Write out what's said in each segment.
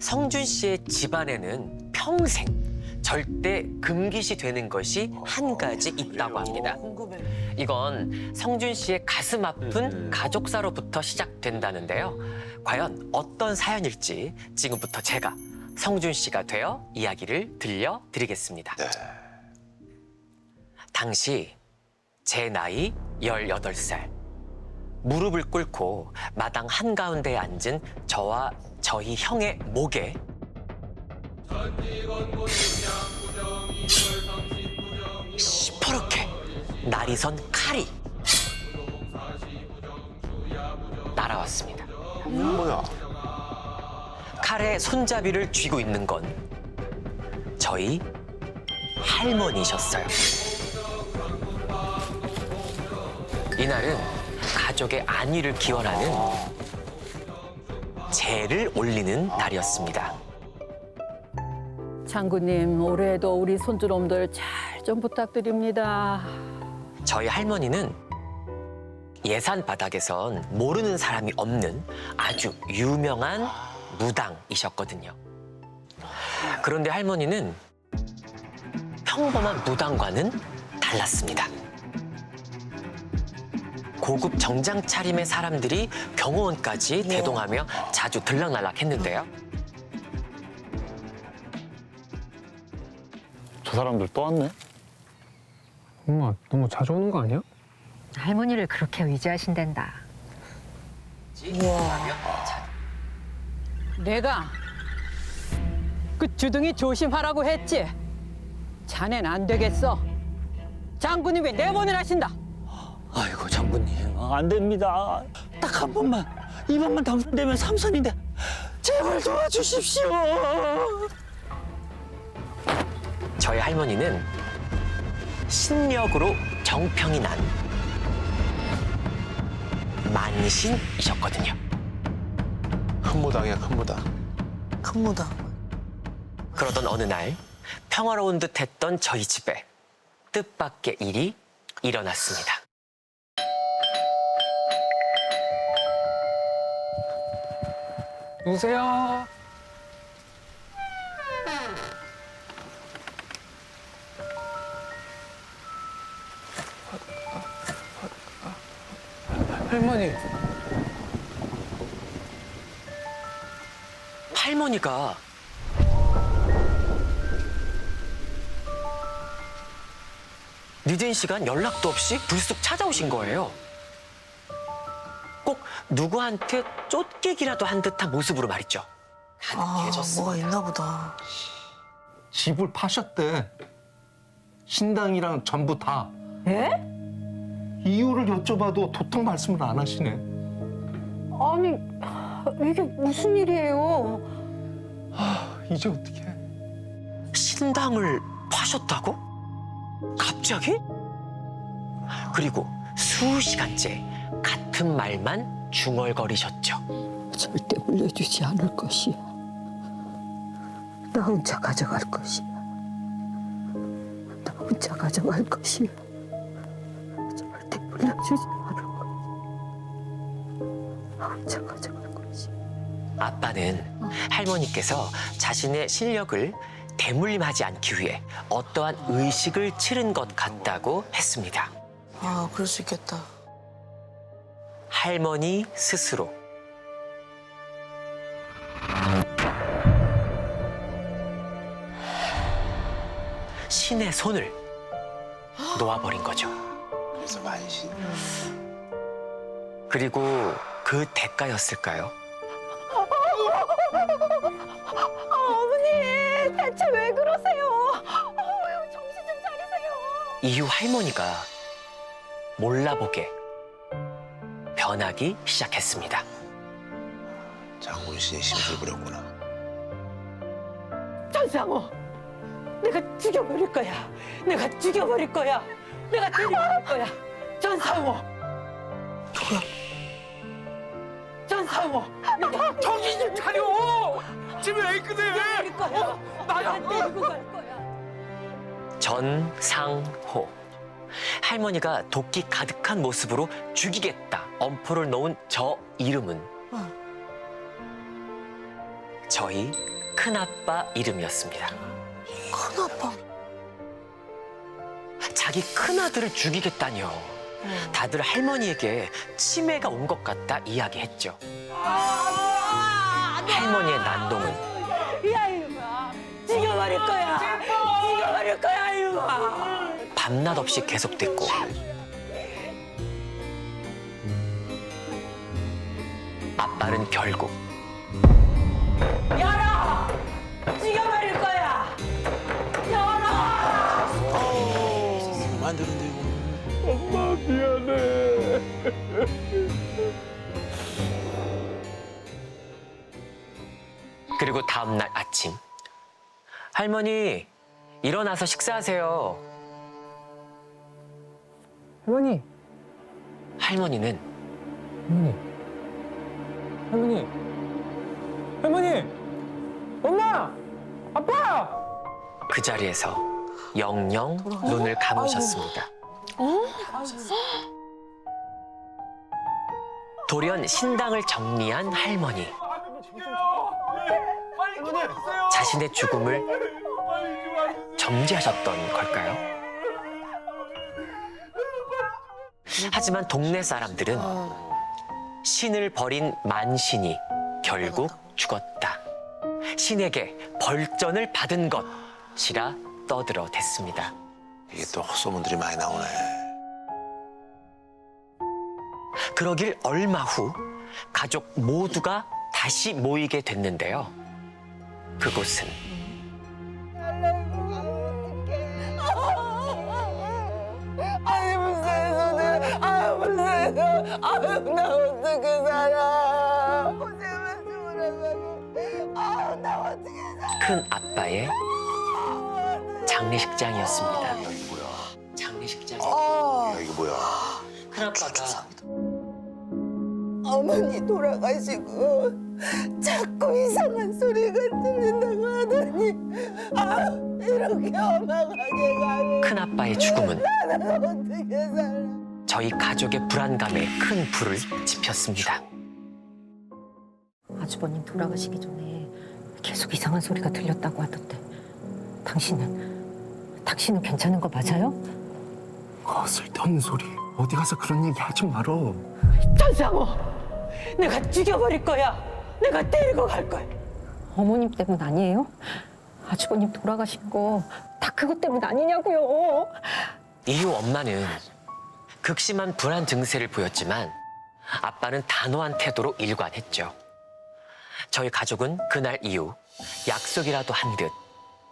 성준 씨의 집안에는 평생 절대 금기시 되는 것이 한 가지 있다고 합니다. 궁금해. 이건 성준 씨의 가슴 아픈 가족사로부터 시작된다는데요. 과연 어떤 사연일지 지금부터 제가 성준 씨가 되어 이야기를 들려드리겠습니다. 네. 당시 제 나이 18살. 무릎을 꿇고 마당 한가운데에 앉은 저와 저희 형의 목에 시퍼렇게 날이 선 칼이 날아왔습니다. 뭐야? 칼의 손잡이를 쥐고 있는 건 저희 할머니셨어요. 이날은 가족의 안위를 기원하는 제를 올리는 날이었습니다. 장군님, 올해도 우리 손주놈들 잘 좀 부탁드립니다. 저희 할머니는 예산 바닥에선 모르는 사람이 없는 아주 유명한 무당이셨거든요. 그런데 할머니는 평범한 무당과는 달랐습니다. 고급 정장 차림의 사람들이 경호원까지 대동하며 자주 들락날락했는데요. 저 사람들 또 왔네? 엄마, 너무 자주 오는 거 아니야? 할머니를 그렇게 의지하신단다. 내가 그 주둥이 조심하라고 했지. 자넨 안 되겠어. 장군님이 내보내라신다. 아이고 장군님 안 됩니다. 딱 한 번만 이번만 당선되면 삼선인데 제발 도와주십시오. 저희 할머니는 신력으로 정평이 난 만신이셨거든요. 큰 무당이야, 큰 무당. 큰 무당. 그러던 어느 날 평화로운 듯 했던 저희 집에 뜻밖의 일이 일어났습니다. 누구세요? 할머니, 할머니가 늦은 시간 연락도 없이 불쑥 찾아오신 거예요. 꼭 누구한테 쫓기기라도 한 듯한 모습으로 말이죠. 뭐가 있나 보다. 집을 파셨대. 신당이랑 전부 다. 예? 이유를 여쭤봐도 도통 말씀을 안 하시네. 아니, 이게 무슨 일이에요? 이제 어떡해. 신당을 파셨다고? 갑자기? 그리고 수시간째 같은 말만 중얼거리셨죠. 절대 물려주지 않을 것이야. 나 혼자 가져갈 것이야. 나 혼자 가져갈 것이야. 절대 물려주지 않을 거야. 나 혼자 가져갈 것이야. 아빠는 할머니께서 자신의 실력을 대물림하지 않기 위해 어떠한 의식을 치른 것 같다고 했습니다. 아, 그럴 수 있겠다. 할머니 스스로 신의 손을 놓아버린 거죠. 그래서 만신. 그리고 그 대가였을까요? 어머니, 대체 왜 그러세요? 정신 좀 차리세요. 이후 할머니가 몰라보게 변하기 시작했습니다. 장군 씨의 심술 부렸구나. 전상호, 내가 죽여버릴 거야. 내가 죽여버릴 거야. 내가 죽여버릴 거야. 전상호. 누구야? 전상호, 내가 정신 좀 차려! 지금 왜 그래? 죽여버릴 거야. 나야! 내가 데리고 갈 거야. 전상호. 할머니가 도끼 가득한 모습으로 죽이겠다 엄포를 놓은 저 이름은 저희 큰아빠 이름이었습니다. 큰아빠. 자기 큰아들을 죽이겠다니요. 다들 할머니에게 치매가 온 것 같다 이야기했죠. 할머니의 난동은 야 이놈아, 죽여버릴 거야. 죽여버릴 거야 이놈아. 밤낮 없이 계속됐고 아빠는 결국 열어, 죽여버릴 거야. 열어. 만드는데 이거. 그리고 다음 날 아침 할머니 일어나서 식사하세요. 할머니, 할머니는 할머니, 할머니, 엄마, 아빠. 그 자리에서 영영 눈을 감으셨습니다. 돌연 신당을 정리한 할머니. 자신의 죽음을 점지하셨던 걸까요? 하지만 동네 사람들은 신을 버린 만신이 결국 죽었다. 신에게 벌전을 받은 것이라 떠들어댔습니다. 이게 또 헛소문들이 많이 나오네. 그러길 얼마 후 가족 모두가 다시 모이게 됐는데요. 그곳은 아니 무슨 소리? 아 무슨 소? 아나 어떻게 살아? 고생만 죽으라고. 아나 어떻게 살아? 큰 아빠의 장례식장이었습니다. 야, 이거 뭐야? 장례식장. 야, 이거 뭐야? 큰 아빠가 어머니 돌아가시고 자꾸 이상한 소리가 들린다고 하더니 아 이렇게 험악하게 가면 큰 아빠의 죽음은 나는 어떻게 살아? 저희 가족의 불안감에 큰 불을 지폈습니다. 아주버님 돌아가시기 전에 계속 이상한 소리가 들렸다고 하던데 당신은 괜찮은 거 맞아요? 쓸데없는 소리. 어디 가서 그런 얘기 하지 말어. 전상호, 내가 죽여버릴 거야. 내가 데리고 갈 거야. 어머님 때문 아니에요? 아주버님 돌아가신 거 다 그것 때문 아니냐고요. 이후 엄마는 극심한 불안 증세를 보였지만 아빠는 단호한 태도로 일관했죠. 저희 가족은 그날 이후 약속이라도 한 듯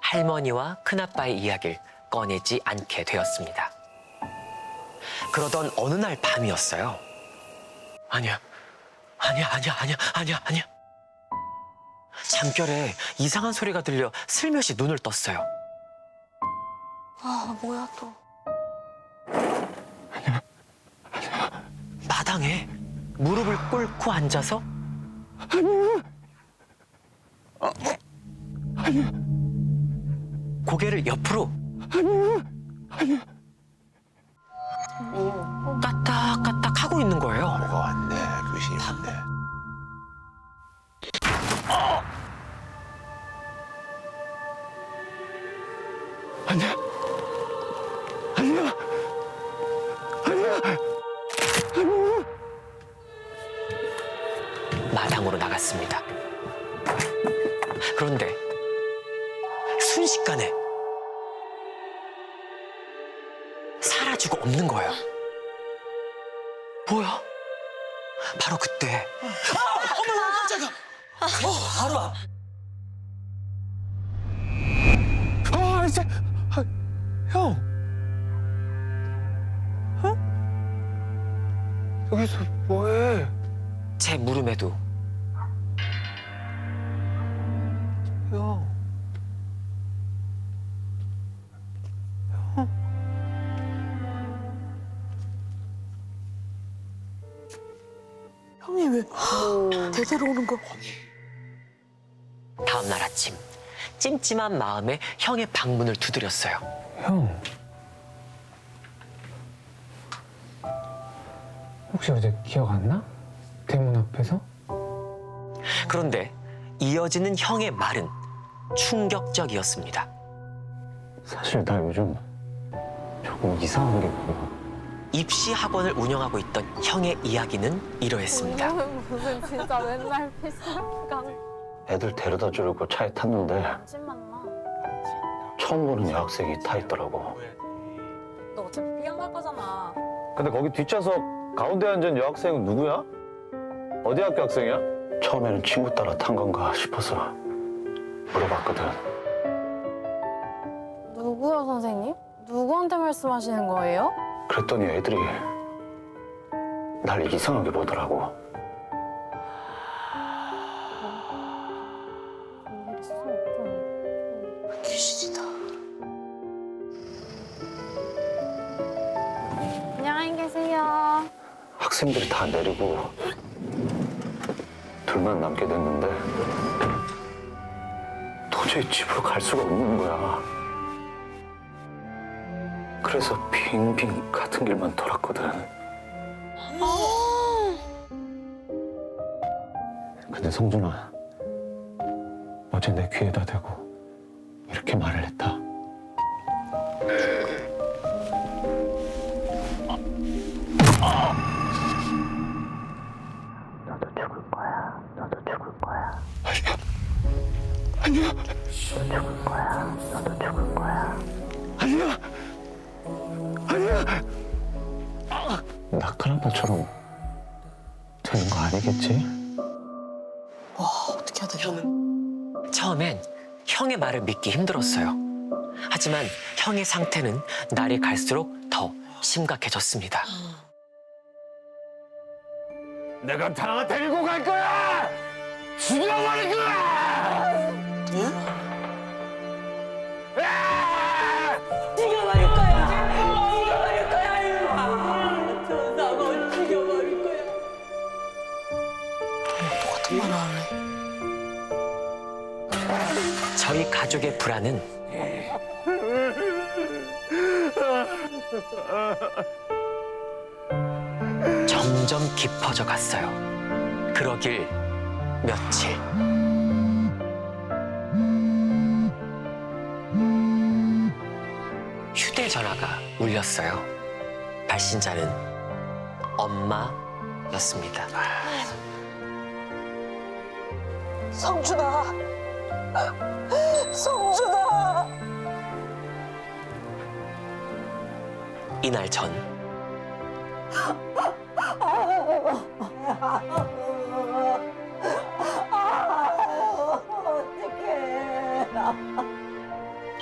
할머니와 큰아빠의 이야기를 꺼내지 않게 되었습니다. 그러던 어느 날 밤이었어요. 아니야. 잠결에 이상한 소리가 들려 슬며시 눈을 떴어요. 아, 뭐야 또. 마당에 무릎을 꿇고 앉아서 고개를 옆으로 까딱까딱 하고 있는 거예요. 뭐가 왔네. 귀신이 왔네. 마당으로 나갔습니다. 그런데 순식간에 사라지고 없는 거예요. 뭐야? 바로 그때 이제 형. 여기서 뭐해? 제 물음에도 형. 형이 왜 대대로 오는 거? 다음 날 아침 찜찜한 마음에 형의 방문을 두드렸어요. 형. 혹시 어제 기억 안 나? 대문 앞에서? 그런데 이어지는 형의 말은 충격적이었습니다. 사실 나 요즘 조금 이상한 게 있고. 입시 학원을 운영하고 있던 형의 이야기는 이러했습니다. 무슨 진짜 맨날 PC방 애들 데려다 주려고 차에 탔는데 찜 만나. 처음 보는 여학생이 타 있더라고. 너 어차피 B형 갈 거잖아. 근데 거기 뒷좌석 가운데 앉은 여학생은 누구야? 어디 학교 학생이야? 처음에는 친구 따라 탄 건가 싶어서 물어봤거든. 누구요, 선생님? 누구한테 말씀하시는 거예요? 그랬더니 애들이 날 이상하게 보더라고. 귀신이다. 안녕히 계세요. 학생들이 다 내리고 둘만 남게 됐는데 도저히 집으로 갈 수가 없는 거야. 그래서 빙빙 같은 길만 돌았거든. 근데 성준아, 어제 내 귀에다 대고 이렇게 말을 했다. 너도 죽을 거야. 너도 죽을 거야. 아니야. 너 죽을 거야. 너도 죽을 거야. 아니야. 아니야. 나 큰아빠처럼 되는 거 아니겠지? 와, 어떻게 해야 되냐. 처음엔 형의 말을 믿기 힘들었어요. 하지만 형의 상태는 날이 갈수록 더 심각해졌습니다. 내가 다 데리고 갈 거야! 죽여버릴 거야! 죽여버릴 거야. 죽여버릴 거야, 이놈아. 저 사고 죽여버릴 거야. 똑같은 말을 하네. 저희 가족의 불안은 점점 깊어져 갔어요. 그러길 며칠. 휴대전화가 울렸어요. 발신자는 엄마였습니다. 성준아. 성준아. 이날 전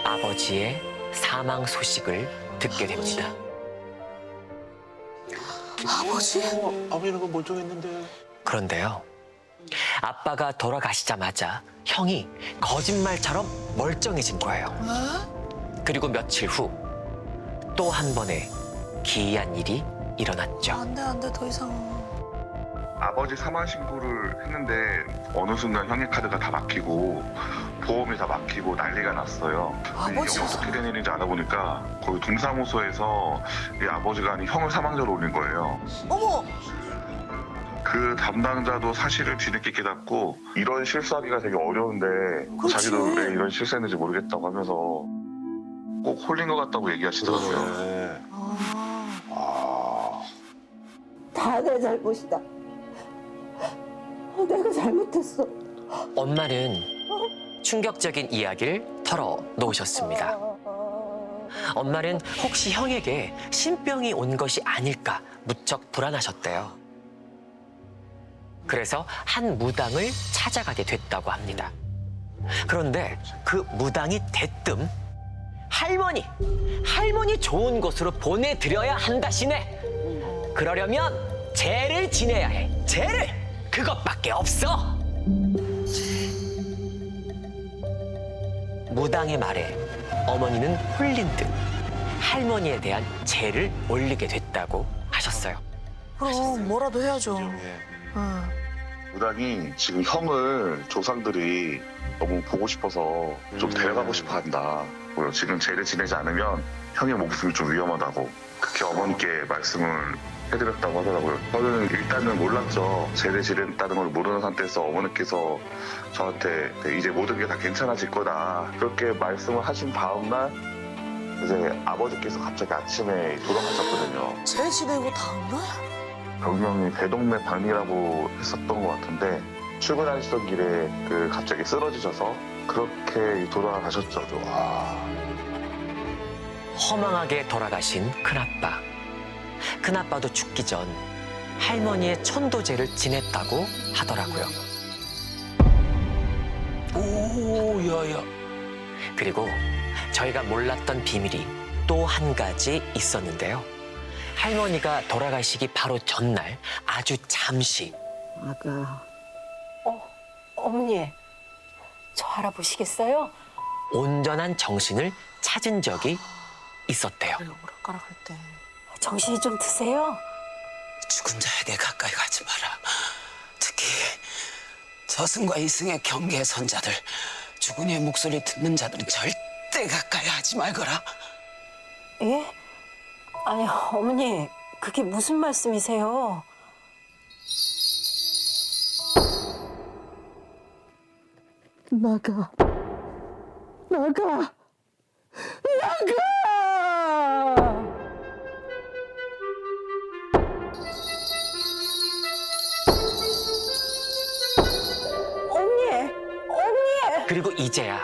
아버지의 사망 소식을 듣게 됩니다. 아버지? 아버지는 그 멀쩡했는데. 그런데요, 아빠가 돌아가시자마자 형이 거짓말처럼 멀쩡해진 거예요. 그리고 며칠 후 또 한 번의 기이한 일이 일어났죠. 안 돼, 안 돼, 더 이상. 아버지 사망 신고를 했는데 어느 순간 형의 카드가 다 막히고 보험이 다 막히고 난리가 났어요. 아버지 이게 어떻게 된 일인지 알아보니까 거기 동사무소에서 이 아버지가 아닌 형을 사망자로 올린 거예요. 어머! 그 담당자도 사실을 뒤늦게 깨닫고 이런 실수하기가 되게 어려운데 그렇지. 자기도 왜 이런 실수했는지 모르겠다고 하면서 꼭 홀린 것 같다고 얘기하시더라고요. 네. 다 내 잘못이다. 내가 잘못했어. 엄마는 충격적인 이야기를 털어놓으셨습니다. 엄마는 혹시 형에게 신병이 온 것이 아닐까 무척 불안하셨대요. 그래서 한 무당을 찾아가게 됐다고 합니다. 그런데 그 무당이 대뜸 할머니 좋은 곳으로 보내드려야 한다시네. 그러려면 죄를 지내야 해. 죄를! 그것밖에 없어. 무당의 말에 어머니는 홀린 듯 할머니에 대한 죄를 올리게 됐다고 하셨어요. 그럼 뭐라도 해야죠. 예. 응. 무당이 지금 형을 조상들이 너무 보고 싶어서 좀 데려가고 싶어 한다. 지금 죄를 지내지 않으면 형의 목숨이 좀 위험하다고 그렇게 어머니께 말씀을 해드렸다고 하더라고요. 저는 일단은 몰랐죠. 제대 지냈다는 걸 모르는 상태에서 어머니께서 저한테 이제 모든 게 다 괜찮아질 거다 그렇게 말씀을 하신 다음날 이제 아버지께서 갑자기 아침에 돌아가셨거든요. 쟤 지내고 다음날? 병명이 대동맥 박리라고 했었던 것 같은데 출근하시던 길에 갑자기 쓰러지셔서 그렇게 돌아가셨죠. 허망하게 돌아가신 큰아빠. 큰아빠도 죽기 전 할머니의 천도제를 지냈다고 하더라고요. 오, 야야. 그리고 저희가 몰랐던 비밀이 또 한 가지 있었는데요. 할머니가 돌아가시기 바로 전날 아주 잠시 아가. 어머니, 저 알아보시겠어요? 온전한 정신을 찾은 적이 있었대요. 오락가락 할 때. 정신이 좀 드세요? 죽은 자에게 가까이 가지 마라. 특히 저승과 이승의 경계에 선 자들, 죽은 이의 목소리 듣는 자들은 절대 가까이 하지 말거라. 예? 아니, 어머니, 그게 무슨 말씀이세요? 나가. 나가. 나가! 그리고 이제야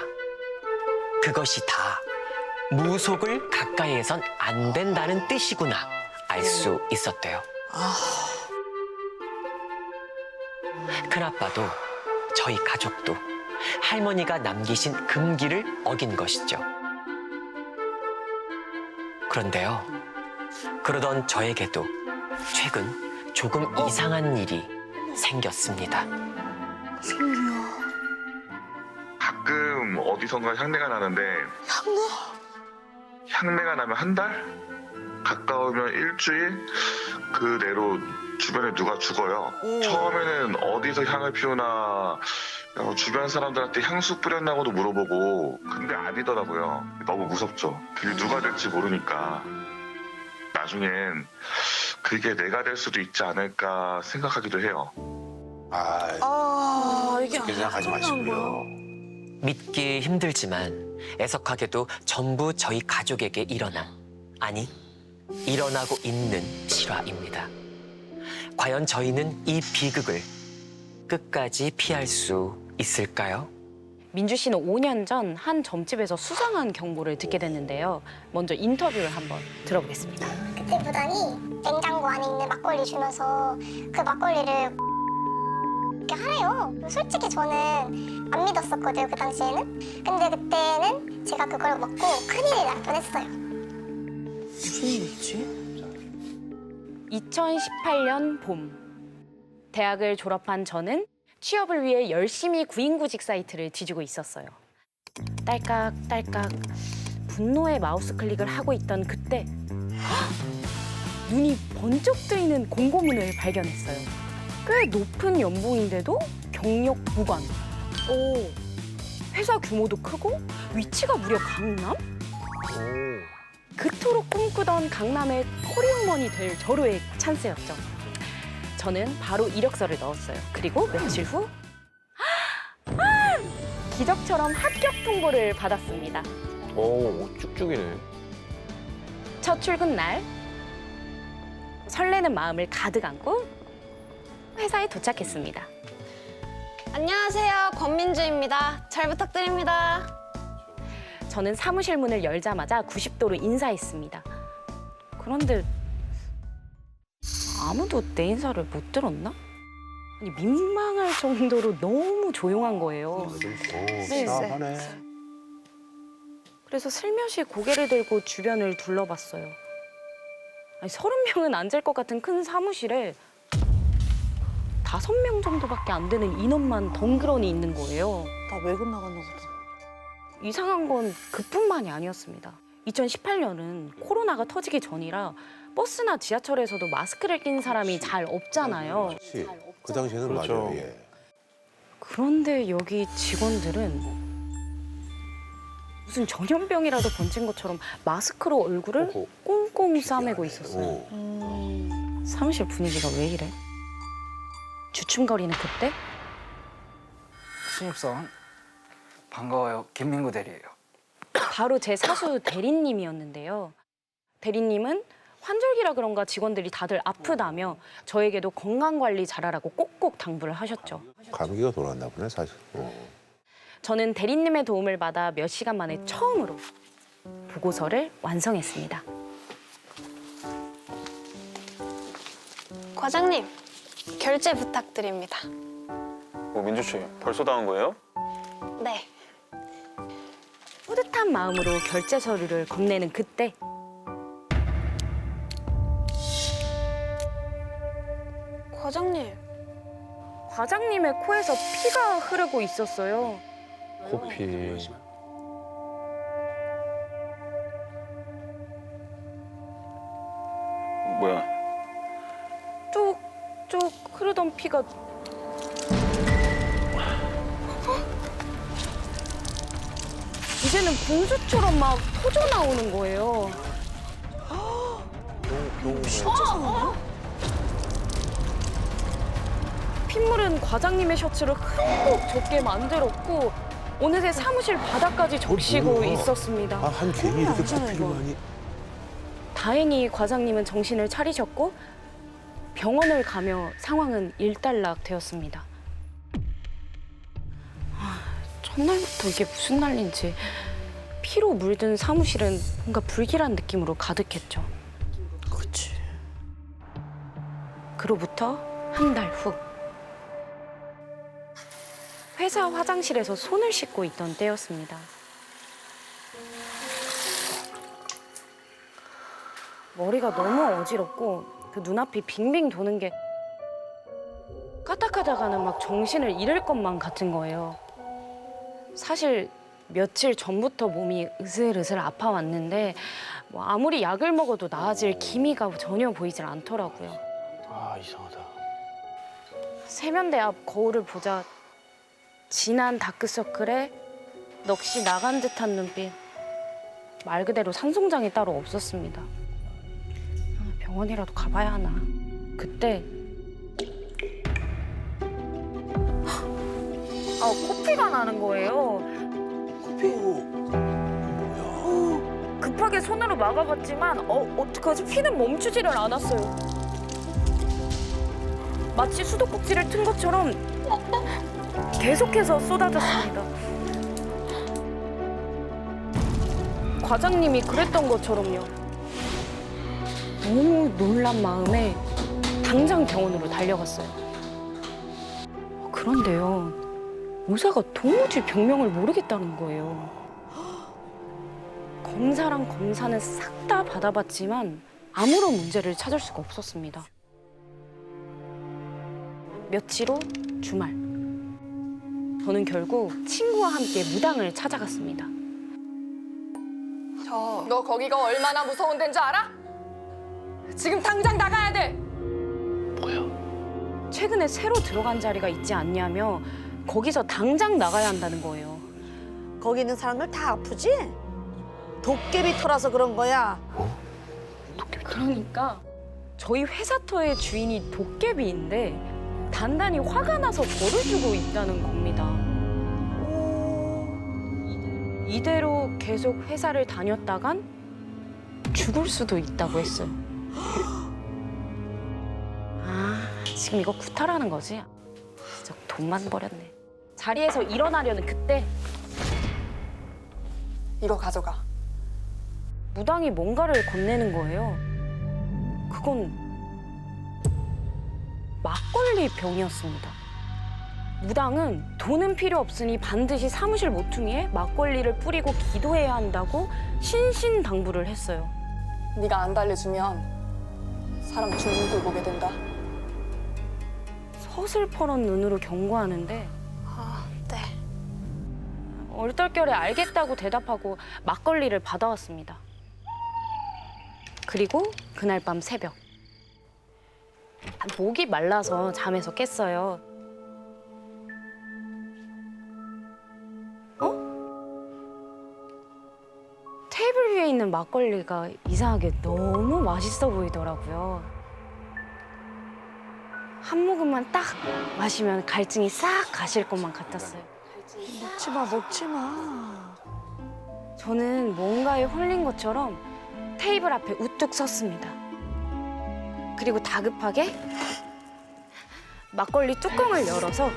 그것이 다 무속을 가까이에선 안 된다는 뜻이구나 알 수 있었대요. 큰아빠도 저희 가족도 할머니가 남기신 금기를 어긴 것이죠. 그런데요, 그러던 저에게도 최근 조금 이상한 일이 생겼습니다. 가끔 어디선가 향내가 나는데 향내가 나면 한 달? 가까우면 일주일? 그 내로 주변에 누가 죽어요. 처음에는 어디서 향을 피우나 주변 사람들한테 향수 뿌렸냐고도 물어보고 근데 아니더라고요. 너무 무섭죠. 그게 누가 될지 모르니까 나중엔 그게 내가 될 수도 있지 않을까 생각하기도 해요. 이게 그렇게 생각하지 마시고요. 믿기 힘들지만 애석하게도 전부 저희 가족에게 일어난, 아니 일어나고 있는 실화입니다. 과연 저희는 이 비극을 끝까지 피할 수 있을까요? 민주 씨는 5년 전 한 점집에서 수상한 경보를 듣게 됐는데요. 먼저 인터뷰를 한번 들어보겠습니다. 그때 무당이 냉장고 안에 있는 막걸리 주면서 그 막걸리를 이렇게 하래요. 솔직히 저는 안 믿었었거든요, 그 당시에는. 근데 그때는 제가 그걸 먹고 큰일이 날 뻔했어요. 무슨 일이지? 2018년 봄, 대학을 졸업한 저는 취업을 위해 열심히 구인구직 사이트를 뒤지고 있었어요. 딸깍딸깍 분노의 마우스 클릭을 하고 있던 그때 눈이 번쩍 뜨이는 공고문을 발견했어요. 꽤 높은 연봉인데도 경력 무관. 회사 규모도 크고 위치가 무려 강남? 그토록 꿈꾸던 강남의 토리우먼이 될 저로의 찬스였죠. 저는 바로 이력서를 넣었어요. 그리고 며칠 후 기적처럼 합격 통보를 받았습니다. 오, 쭉쭉이네. 첫 출근 날 설레는 마음을 가득 안고 회사에 도착했습니다. 안녕하세요, 권민주입니다. 잘 부탁드립니다. 저는 사무실 문을 열자마자 90도로 인사했습니다. 그런데 아무도 내 인사를 못 들었나? 아니, 민망할 정도로 너무 조용한 거예요. 네. 그래서 슬며시 고개를 들고 주변을 둘러봤어요. 아니, 30명은 앉을 것 같은 큰 사무실에 5명 정도밖에 안 되는 인원만 덩그러니 있는 거예요. 나 외근 나갔나 보다. 이상한 건 그뿐만이 아니었습니다. 2018년은 코로나가 터지기 전이라 버스나 지하철에서도 마스크를 낀 사람이 잘 없잖아요. 그 당시에는 그렇죠. 맞아요. 예. 그런데 여기 직원들은 무슨 전염병이라도 번진 것처럼 마스크로 얼굴을 꽁꽁 싸매고 있었어요. 사무실 분위기가 왜 이래? 주춤거리는 그때 신입사원 반가워요. 김민구 대리예요. 바로 제 사수 대리님이었는데요. 대리님은 환절기라 그런가 직원들이 다들 아프다며 저에게도 건강관리 잘하라고 꼭꼭 당부를 하셨죠. 감기가 돌아왔나 보네 사실. 저는 대리님의 도움을 받아 몇 시간 만에 처음으로 보고서를 완성했습니다. 과장님, 결제 부탁드립니다. 민주 씨, 벌써 다 한 거예요? 네. 뿌듯한 마음으로 결제 서류를 건네는 그때 과장님의 코에서 피가 흐르고 있었어요. 코피. 뭐야? 쭉쭉 흐르던 피가 이제는 분수처럼 막 터져 나오는 거예요. 핏물은 과장님의 셔츠를 흠뻑 젖게 만들었고 어느새 사무실 바닥까지 적시고 뭐야? 있었습니다. 한 괜히 이렇게 코피를 많이. 다행히 과장님은 정신을 차리셨고 병원을 가며 상황은 일단락되었습니다. 첫날부터 이게 무슨 난리인지 피로 물든 사무실은 뭔가 불길한 느낌으로 가득했죠. 그렇지. 그로부터 한 달 후. 회사 화장실에서 손을 씻고 있던 때였습니다. 머리가 너무 어지럽고 그 눈앞이 빙빙 도는 게 까딱하다가는 막 정신을 잃을 것만 같은 거예요. 사실 며칠 전부터 몸이 으슬으슬 아파왔는데 뭐 아무리 약을 먹어도 나아질 기미가 전혀 보이질 않더라고요. 아, 이상하다. 세면대 앞 거울을 보자 진한 다크서클에 넋이 나간 듯한 눈빛. 말 그대로 산송장이 따로 없었습니다. 병원이라도 가봐야 하나. 그때 코피가 나는 거예요. 급하게 손으로 막아봤지만 어떡하지? 피는 멈추지를 않았어요. 마치 수도꼭지를 튼 것처럼 계속해서 쏟아졌습니다. 과장님이 그랬던 것처럼요. 너무 놀란 마음에 당장 병원으로 달려갔어요. 그런데요, 의사가 도무지 병명을 모르겠다는 거예요. 검사랑 검사는 싹 다 받아봤지만 아무런 문제를 찾을 수가 없었습니다. 며칠 후 주말. 저는 결국 친구와 함께 무당을 찾아갔습니다. 너 거기가 얼마나 무서운 데인 줄 알아? 지금 당장 나가야 돼. 최근에 새로 들어간 자리가 있지 않냐며 거기서 당장 나가야 한다는 거예요. 거기 있는 사람들 다 아프지? 도깨비 털어서 그런 거야. 그러니까 저희 회사 터의 주인이 도깨비인데 단단히 화가 나서 벌을 주고 있다는 겁니다. 이대로 계속 회사를 다녔다간 죽을 수도 있다고 했어요. 지금 이거 구타라는 거지? 진짜 돈만 버렸네. 자리에서 일어나려는 그때 이거 가져가. 무당이 뭔가를 건네는 거예요. 그건 막걸리 병이었습니다. 무당은 돈은 필요 없으니 반드시 사무실 모퉁이에 막걸리를 뿌리고 기도해야 한다고 신신당부를 했어요. 네가 안 달래주면 사람 죽는 걸 보게 된다. 서슬퍼런 눈으로 경고하는데 네. 얼떨결에 알겠다고 대답하고 막걸리를 받아왔습니다. 그리고 그날 밤 새벽. 목이 말라서 잠에서 깼어요. 테이블 위에 있는 막걸리가 이상하게 너무 맛있어 보이더라고요. 한 모금만 딱 마시면 갈증이 싹 가실 것만 같았어요. 먹지 마. 저는 뭔가에 홀린 것처럼 테이블 앞에 우뚝 섰습니다. 그리고 다급하게 막걸리 뚜껑을 열어서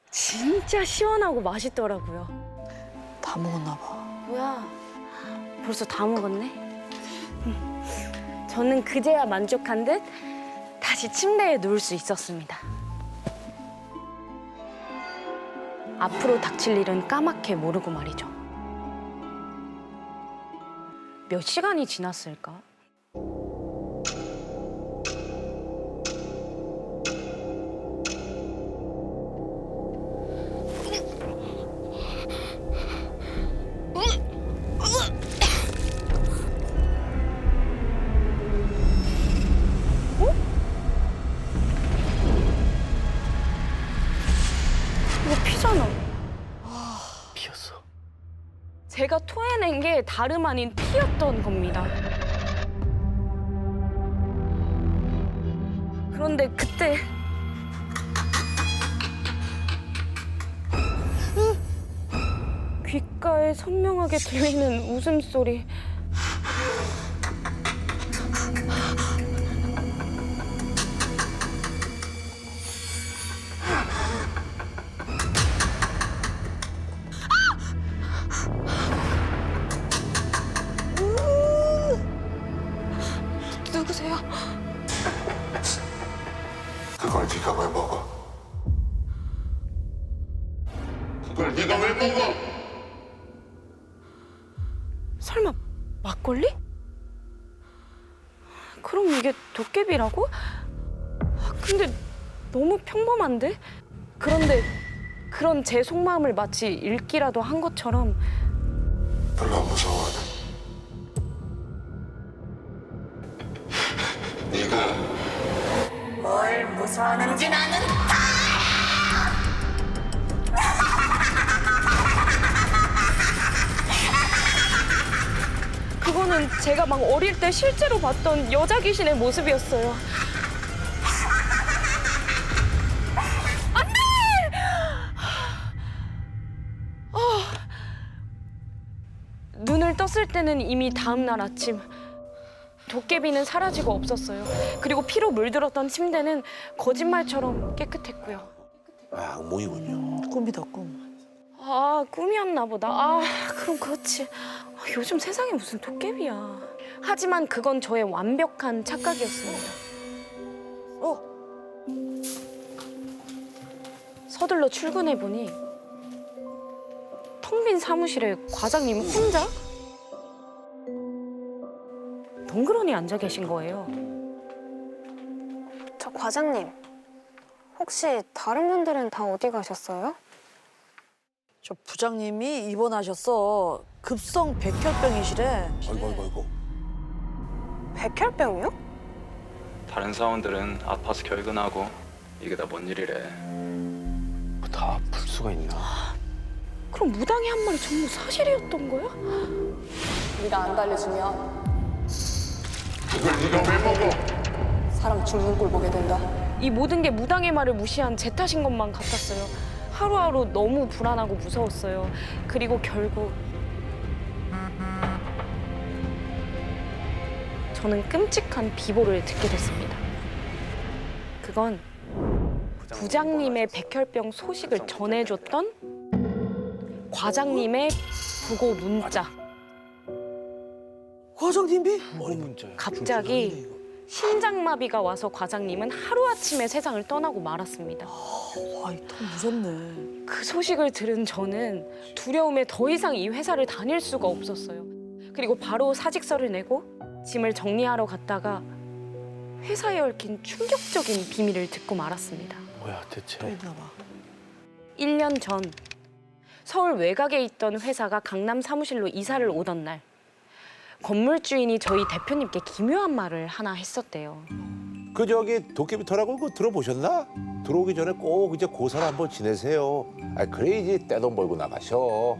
진짜 시원하고 맛있더라고요. 다 먹었나 봐. 뭐야, 벌써 다 먹었네? 저는 그제야 만족한 듯 다시 침대에 누울 수 있었습니다. 앞으로 닥칠 일은 까맣게 모르고 말이죠. 몇 시간이 지났을까? 이거 피잖아. 피었어. 제가 토해낸 게 다름 아닌 피였던 겁니다. 그런데 그때 귓가에 선명하게 들리는 웃음소리. 누구세요? 그걸 네가 왜 먹어? 그걸 네가 왜 먹어? 설마 막걸리? 그럼 이게 도깨비라고? 근데 너무 평범한데? 그런데 그런 제 속마음을 마치 읽기라도 한 것처럼 별로 안 무서워하네. 네가 뭘 무서워하는지 나는 그거는 제가 막 어릴 때 실제로 봤던 여자 귀신의 모습이었어요. 안 돼! 눈을 떴을 때는 이미 다음 날 아침. 도깨비는 사라지고 없었어요. 그리고 피로 물들었던 침대는 거짓말처럼 깨끗했고요. 아, 악몽이군요. 꿈이다 꿈. 아, 꿈이었나 보다. 아, 그럼 그렇지. 요즘 세상에 무슨 도깨비야. 하지만 그건 저의 완벽한 착각이었습니다. 서둘러 출근해보니 텅 빈 사무실에 과장님 혼자 덩그러니 앉아 계신 거예요. 저 과장님, 혹시 다른 분들은 다 어디 가셨어요? 저 부장님이 입원하셔서 급성 백혈병이시래. 아이고. 백혈병이요? 다른 사원들은 아파서 결근하고 이게 다 뭔 일이래. 다 아플 수가 있나? 그럼 무당이 한 말이 전부 사실이었던 거야? 우리가 안 달래주면 그걸 네가 왜 먹어? 사람 죽는 꼴 보게 된다. 이 모든 게 무당의 말을 무시한 제 탓인 것만 같았어요. 하루하루 너무 불안하고 무서웠어요. 그리고 결국 저는 끔찍한 비보를 듣게 됐습니다. 그건 부장님의 백혈병 소식을 전해줬던 과장님의 부고 문자. 과장님이? 갑자기 심장마비가 와서 과장님은 하루아침에 세상을 떠나고 말았습니다. 와, 더 무섭네. 그 소식을 들은 저는 두려움에 더 이상 이 회사를 다닐 수가 없었어요. 그리고 바로 사직서를 내고 짐을 정리하러 갔다가 회사에 얽힌 충격적인 비밀을 듣고 말았습니다. 뭐야 대체? 1년 전 서울 외곽에 있던 회사가 강남 사무실로 이사를 오던 날 건물주인이 저희 대표님께 기묘한 말을 하나 했었대요. 그 저기 도깨비터라고 그거 들어보셨나? 들어오기 전에 꼭 이제 고사를 한번 지내세요. 아 그래야지 떼돈 벌고 나가셔.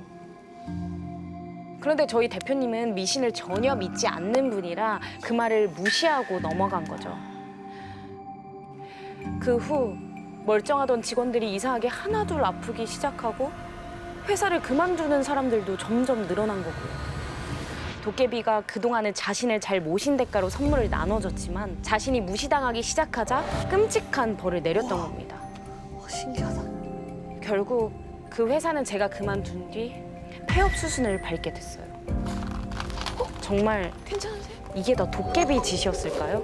그런데 저희 대표님은 미신을 전혀 믿지 않는 분이라 그 말을 무시하고 넘어간 거죠. 그 후 멀쩡하던 직원들이 이상하게 하나둘 아프기 시작하고 회사를 그만두는 사람들도 점점 늘어난 거고요. 도깨비가 그동안은 자신을 잘 모신 대가로 선물을 나눠줬지만 자신이 무시당하기 시작하자 끔찍한 벌을 내렸던 겁니다. 신기하다. 결국 그 회사는 제가 그만둔 뒤 폐업 수순을 밟게 됐어요. 정말 괜찮으세요? 이게 다 도깨비 짓이었을까요?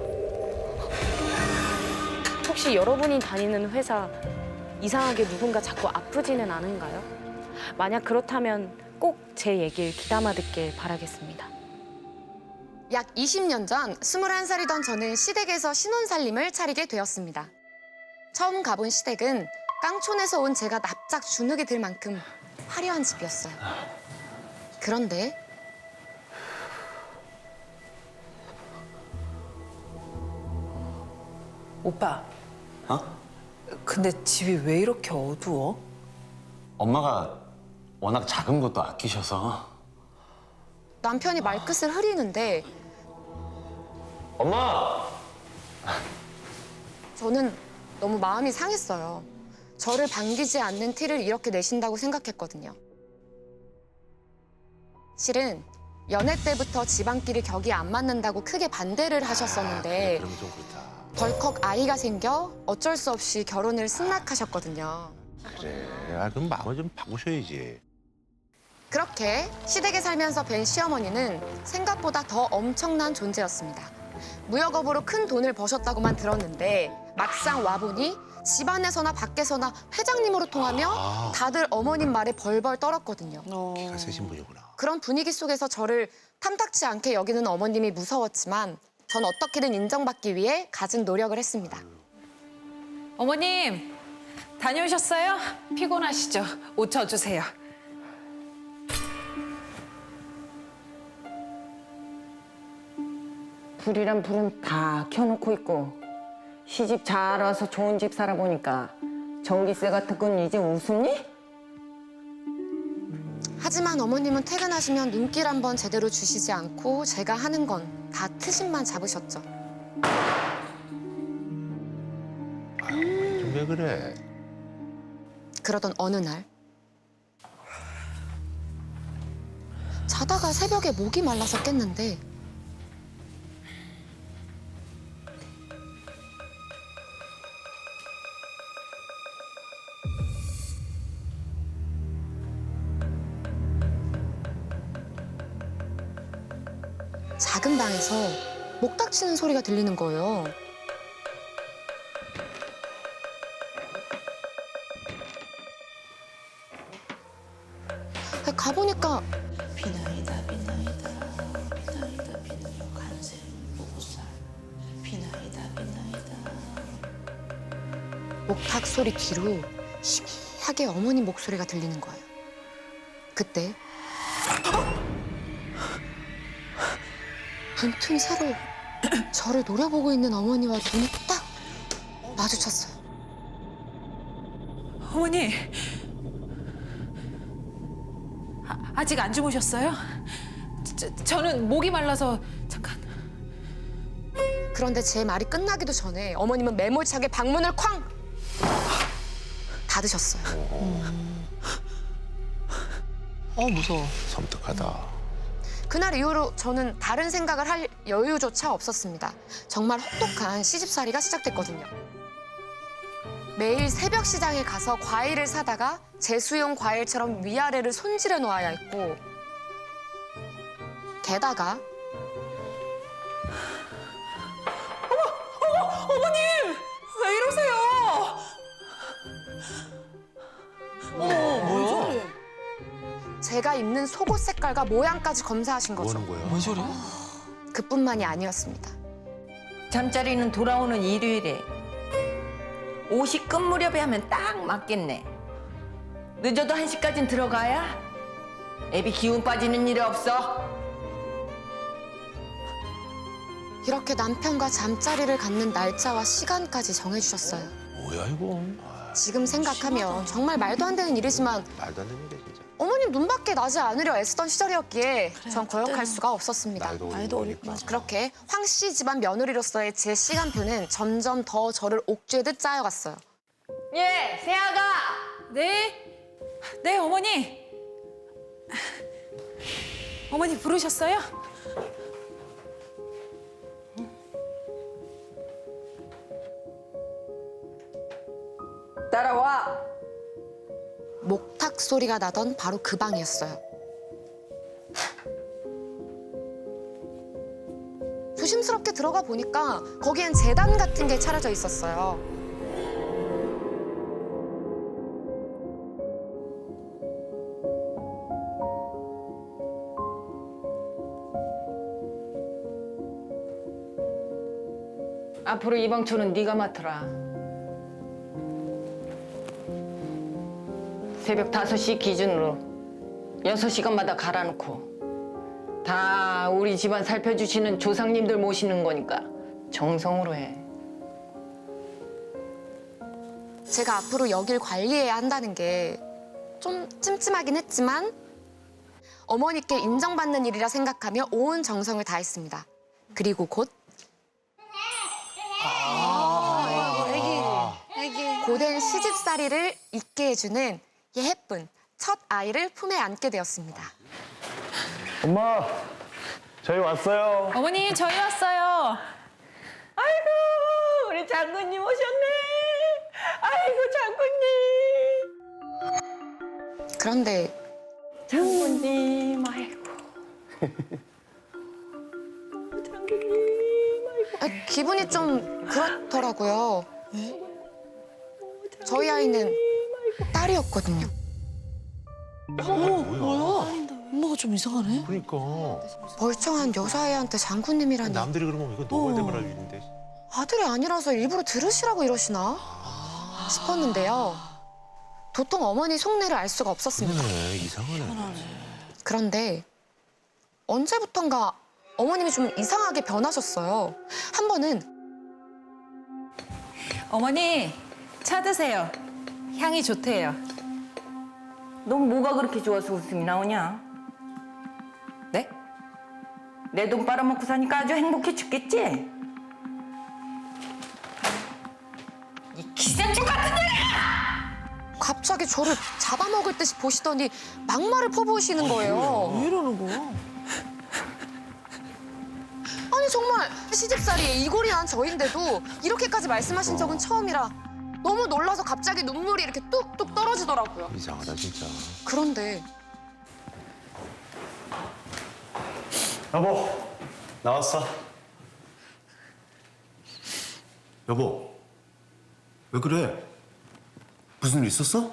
혹시 여러분이 다니는 회사 이상하게 누군가 자꾸 아프지는 않은가요? 만약 그렇다면 꼭 제 얘기를 귀담아 듣길 바라겠습니다. 약 20년 전 21살이던 저는 시댁에서 신혼살림을 차리게 되었습니다. 처음 가본 시댁은 깡촌에서 온 제가 납작 주눅이 들 만큼 화려한 집이었어요. 그런데 오빠. 어? 근데 집이 왜 이렇게 어두워? 엄마가 워낙 작은 것도 아끼셔서. 남편이 말끝을 흐리는데 엄마! 저는 너무 마음이 상했어요. 저를 반기지 않는 티를 이렇게 내신다고 생각했거든요. 실은 연애 때부터 집안끼리 격이 안 맞는다고 크게 반대를 하셨었는데 그럼 좀 그렇다. 덜컥 아이가 생겨 어쩔 수 없이 결혼을 승낙하셨거든요. 그래. 아 그럼 마음을 좀 바꾸셔야지. 그렇게 시댁에 살면서 뵌 시어머니는 생각보다 더 엄청난 존재였습니다. 무역업으로 큰 돈을 버셨다고만 들었는데 막상 와보니 집안에서나 밖에서나 회장님으로 통하며 다들 어머님 말에 벌벌 떨었거든요. 기가 세신 분이구나. 그런 분위기 속에서 저를 탐탁치 않게 여기는 어머님이 무서웠지만 전 어떻게든 인정받기 위해 갖은 노력을 했습니다. 어머님, 다녀오셨어요? 피곤하시죠? 옷 젖으세요. 불이란 불은 다 켜놓고 있고 시집 잘 와서 좋은 집 살아보니까 전기세 같은 건 이제 웃음니? 하지만 어머님은 퇴근하시면 눈길 한번 제대로 주시지 않고 제가 하는 건 다 트심만 잡으셨죠. 좀 왜 그래? 그러던 어느 날 자다가 새벽에 목이 말라서 깼는데 작은 방에서 목 닥치는 소리가 들리는 거예요. 가보니까 비나이다 비나이다 비나이다 비누요 간세 보살 비나이다 비나이다 목탁 소리 뒤로 희미하게 어머니 목소리가 들리는 거예요. 그때 문틈 새로 저를 노려보고 있는 어머니와 눈이 딱 마주쳤어요. 어머니, 아직 안 주무셨어요? 저는 목이 말라서 잠깐. 그런데 제 말이 끝나기도 전에 어머님은 매몰차게 방문을 쾅 닫으셨어요. 무서워. 섬뜩하다. 그날 이후로 저는 다른 생각을 할 여유조차 없었습니다. 정말 혹독한 시집살이가 시작됐거든요. 매일 새벽 시장에 가서 과일을 사다가 제수용 과일처럼 위아래를 손질해 놓아야 했고 게다가 어머님! 왜 이러세요? 뭐야? 제가 입는 속옷 색깔과 모양까지 검사하신 거죠. 뭐 하는 거야? 뭔 소리야? 그뿐만이 아니었습니다. 잠자리는 돌아오는 일요일에 옷이 끝 무렵에 하면 딱 맞겠네. 늦어도 1시까진 들어가야 애비 기운 빠지는 일이 없어. 이렇게 남편과 잠자리를 갖는 날짜와 시간까지 정해주셨어요. 뭐야 이거? 지금 생각하면 정말 말도 안 되는 일이지만 말도 안 되는 일이야 진짜. 어머님 눈밖에 나지 않으려 애쓰던 시절이었기에 전 거역할 수가 없었습니다. 말도 어렵다. 그렇게 황 씨 집안 며느리로서의 제 시간표는 점점 더 저를 옥죄듯 짜여갔어요. 예, 세아가. 네. 네, 어머니. 어머니 부르셨어요? 따라와. 목탁 소리가 나던 바로 그 방이었어요. 조심스럽게 들어가 보니까 거기엔 재단 같은 게 차려져 있었어요. 앞으로 이 방초는 네가 맡아라. 새벽 5시 기준으로 6시간마다 갈아놓고 다 우리 집안 살펴주시는 조상님들 모시는 거니까 정성으로 해. 제가 앞으로 여길 관리해야 한다는 게 좀 찜찜하긴 했지만 어머니께 인정받는 일이라 생각하며 온 정성을 다했습니다. 그리고 곧 고된 시집살이를 잊게 해주는 예쁜 첫 아이를 품에 안게 되었습니다. 엄마, 저희 왔어요. 어머니, 저희 왔어요. 아이고, 우리 장군님 오셨네. 아이고, 장군님. 그런데 장군님, 아이고. 기분이 좀 그렇더라고요. 저희 아이는 딸이었거든요. 뭐야? 엄마가 좀 이상하네. 그러니까 멀쩡한 여자애한테 장군님이라니. 남들이 그러면 이거 너무 대단할 일인데. 아들이 아니라서 일부러 들으시라고 이러시나 싶었는데요. 도통 어머니 속내를 알 수가 없었습니다. 그러네, 이상하네. 그런데 언제부턴가 어머님이 좀 이상하게 변하셨어요. 한 번은 어머니, 차 드세요. 향이 좋대요. 넌 뭐가 그렇게 좋아서 웃음이 나오냐? 네? 내 돈 빨아먹고 사니까 아주 행복해 죽겠지? 이 기생충 같은 년아! 갑자기 저를 잡아먹을 듯이 보시더니 막말을 퍼부으시는 거예요. 왜 이러는 거야? 아니 정말 시집살이에 이골이 난 저인데도 이렇게까지 말씀하신 적은 처음이라 너무 놀라서 갑자기 눈물이 이렇게 뚝뚝 떨어지더라고요. 이상하다 진짜. 그런데 여보, 나왔어. 여보, 왜 그래? 무슨 일 있었어?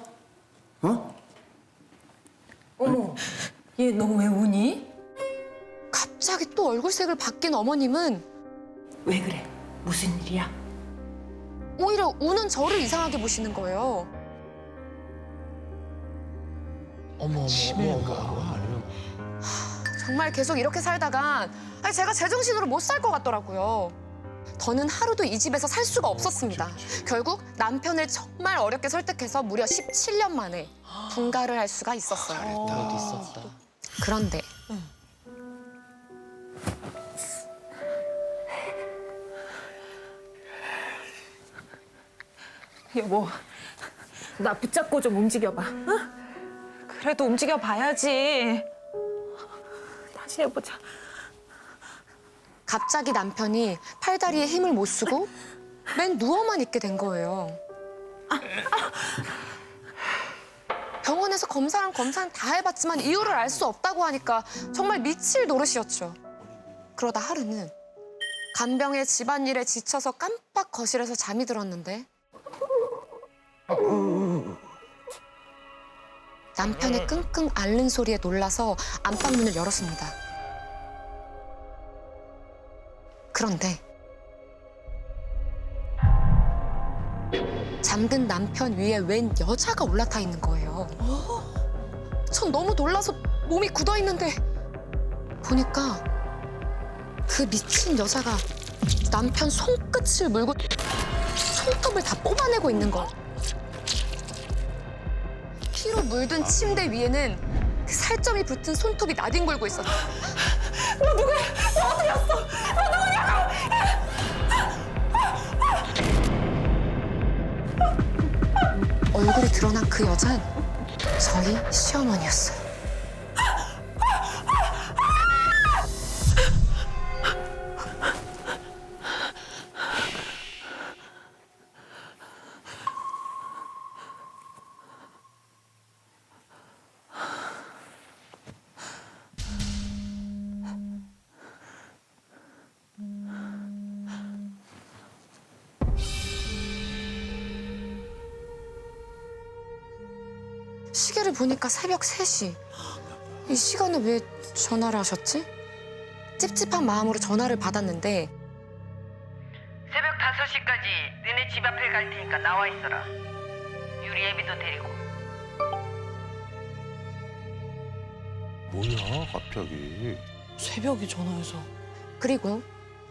어? 어머, 얘 너 왜 우니? 갑자기 또 얼굴색을 바뀐 어머님은 왜 그래? 무슨 일이야? 오히려 우는 저를 이상하게 보시는 거예요. 치매인가? 아니면 정말 계속 이렇게 살다간 제가 제정신으로 못 살 것 같더라고요. 더는 하루도 이 집에서 살 수가 없었습니다. 결국 남편을 정말 어렵게 설득해서 무려 17년 만에 분가를 할 수가 있었어요. 그런데 여보, 나 붙잡고 좀 움직여봐. 그래도 움직여봐야지. 다시 해보자. 갑자기 남편이 팔다리에 힘을 못 쓰고 맨 누워만 있게 된 거예요. 병원에서 검사랑 다 해봤지만 이유를 알 수 없다고 하니까 정말 미칠 노릇이었죠. 그러다 하루는 간병의 집안일에 지쳐서 깜빡 거실에서 잠이 들었는데 남편의 끙끙 앓는 소리에 놀라서 안방문을 열었습니다. 그런데 잠든 남편 위에 웬 여자가 올라타 있는 거예요. 전 너무 놀라서 몸이 굳어 있는데 보니까 그 미친 여자가 남편 손끝을 물고 손톱을 다 뽑아내고 있는 거. 피로 물든 침대 위에는 그 살점이 붙은 손톱이 나뒹굴고 있었다. 너 누구야? 너 어떻게 왔어? 너 누구냐고! 얼굴이 드러난 그 여잔 저희 시어머니였어요. 시계를 보니까 새벽 3시. 이 시간에 왜 전화를 하셨지? 찝찝한 마음으로 전화를 받았는데 새벽 5시까지 너네 집 앞에 갈 테니까 나와 있어라. 유리 애비도 데리고. 뭐야 갑자기. 새벽에 전화해서. 그리고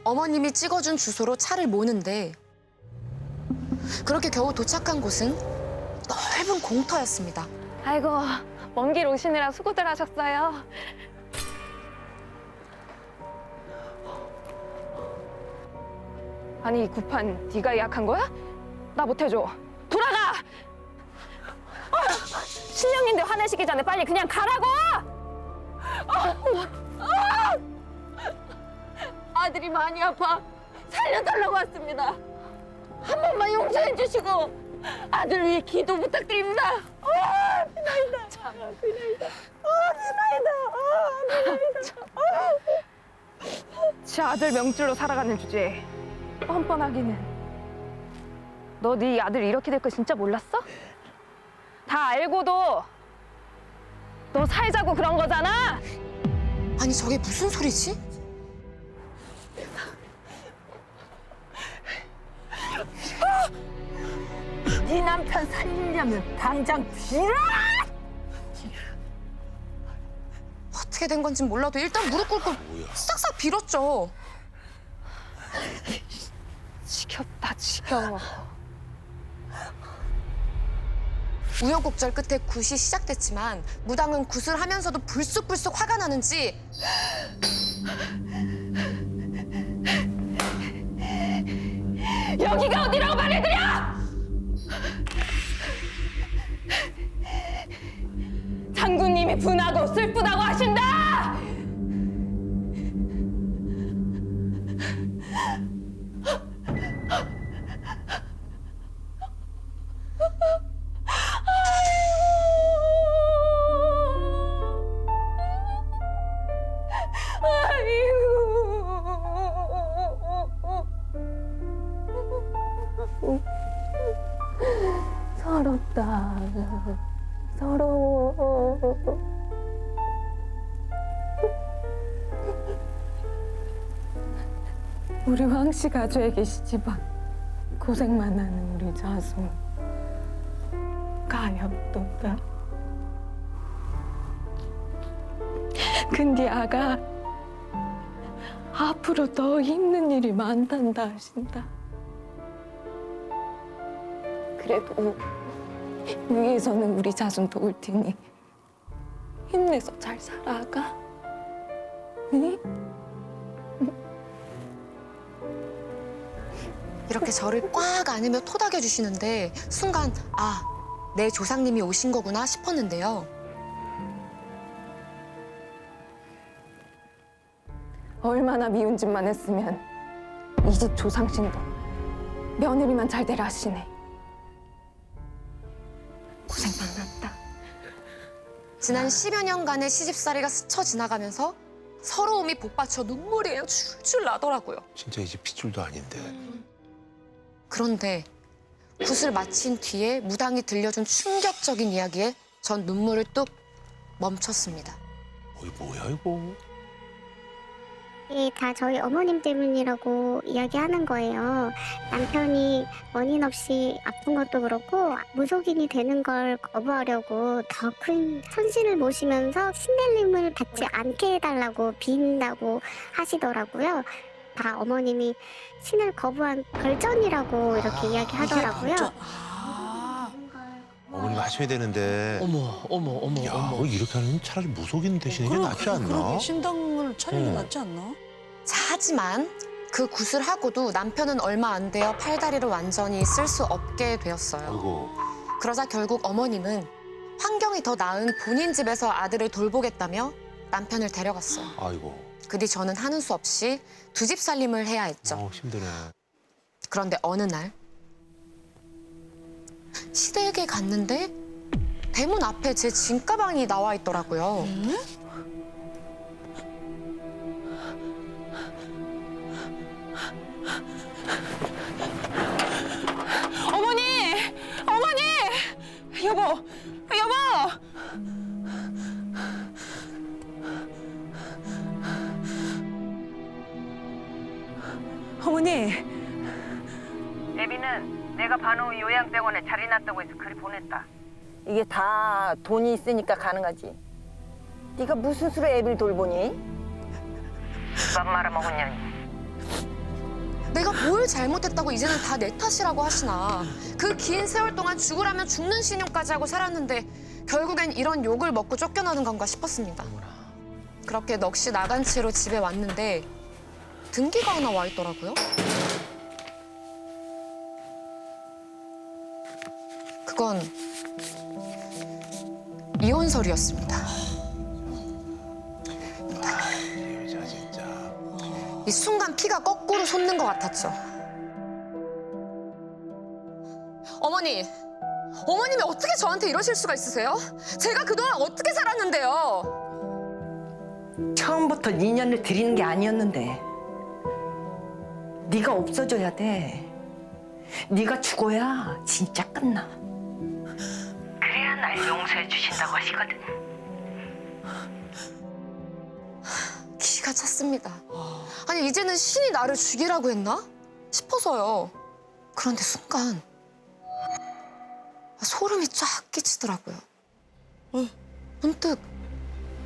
어머님이 찍어준 주소로 차를 모는데 그렇게 겨우 도착한 곳은 넓은 공터였습니다. 아이고, 먼 길 오시느라 수고들 하셨어요. 아니, 이 구판 네가 예약한 거야? 나 못 해줘. 돌아가! 신령인데 화내시기 전에 빨리 그냥 가라고! 아들이 많이 아파. 살려달라고 왔습니다. 한 번만 용서해 주시고 아들 위해 기도 부탁드립니다. 비나이다. 비나이다. 지 아들 명줄로 살아가는 주제에 뻔뻔하기는. 너 네 아들 이렇게 될 거 진짜 몰랐어? 다 알고도 너 살자고 그런 거잖아. 아니 저게 무슨 소리지? 네 남편 살리려면 당장 빌어! 어떻게 된 건지 몰라도 일단 무릎 꿇고 싹싹 빌었죠. 지겹다, 지겨워. 우여곡절 끝에 굿이 시작됐지만 무당은 굿을 하면서도 불쑥불쑥 화가 나는지 여기가 어디라고 말해드려! 장군님이 분하고 슬프다고 하신다! 서럽다. 서러워. 우리 황씨 가족에 계시지만 고생만 하는 우리 자손 가엾도다. 근데 아가 앞으로 더 힘든 일이 많단다 하신다. 그래도 위에서는 우리 자손 도울 테니 힘내서 잘 살아가. 응? 이렇게 저를 꽉 안으며 토닥여 주시는데 순간 아, 내 조상님이 오신 거구나 싶었는데요. 얼마나 미운 짓만 했으면 이 집 조상신도 며느리만 잘 되라 하시네. 고생 많았다. 지난 10여 년간의 시집살이가 스쳐 지나가면서 서러움이 복받쳐 눈물이 그냥 줄줄 나더라고요. 진짜 이제 핏줄도 아닌데. 그런데 굿을 마친 뒤에 무당이 들려준 충격적인 이야기에 전 눈물을 뚝 멈췄습니다. 어이 뭐야 이거. 이게 다 저희 어머님 때문이라고 이야기하는 거예요. 남편이 원인 없이 아픈 것도 그렇고 무속인이 되는 걸 거부하려고 더 큰 선신을 모시면서 신내림을 받지 않게 해달라고 빈다고 하시더라고요. 다 어머님이 신을 거부한 벌전이라고 이렇게 이야기하더라고요. 어머님 하셔야 되는데. 어머. 야, 이렇게 하면 차라리 무속인 대신에 이게 낫지 않나? 신당을 차리는 게 낫지 않나? 자, 하지만 그 구슬하고도 남편은 얼마 안 되어 팔다리를 완전히 쓸 수 없게 되었어요. 아이고. 그러자 결국 어머님은 환경이 더 나은 본인 집에서 아들을 돌보겠다며 남편을 데려갔어요. 아이고. 그 뒤 저는 하는 수 없이 두 집 살림을 해야 했죠. 힘드네. 그런데 어느 날 시댁에 갔는데 대문 앞에 제 진가방이 나와 있더라고요. 어머니! 여보! 어머니! 애비는 내가 반호 요양병원에 자리 났다고 해서 글이 보냈다. 이게 다 돈이 있으니까 가능하지. 네가 무슨 수로 애비를 돌보니? 밥 말아먹은 년이. 내가 뭘 잘못했다고 이제는 다 내 탓이라고 하시나. 그 긴 세월 동안 죽으라면 죽는 신용까지 하고 살았는데 결국엔 이런 욕을 먹고 쫓겨나는 건가 싶었습니다. 그렇게 넋이 나간 채로 집에 왔는데 등기가 하나 와 있더라고요. 그건 이혼설이었습니다. 여자 진짜. 이 순간 피가 거꾸로 솟는 것 같았죠. 어머님이 어떻게 저한테 이러실 수가 있으세요? 제가 그동안 어떻게 살았는데요? 처음부터 인연을 드리는 게 아니었는데 네가 없어져야 돼. 네가 죽어야 진짜 끝나. 그래야 날 용서해 주신다고 하시거든. 기가 찼습니다. 아니 이제는 신이 나를 죽이라고 했나 싶어서요. 그런데 순간 소름이 쫙 끼치더라고요. 문득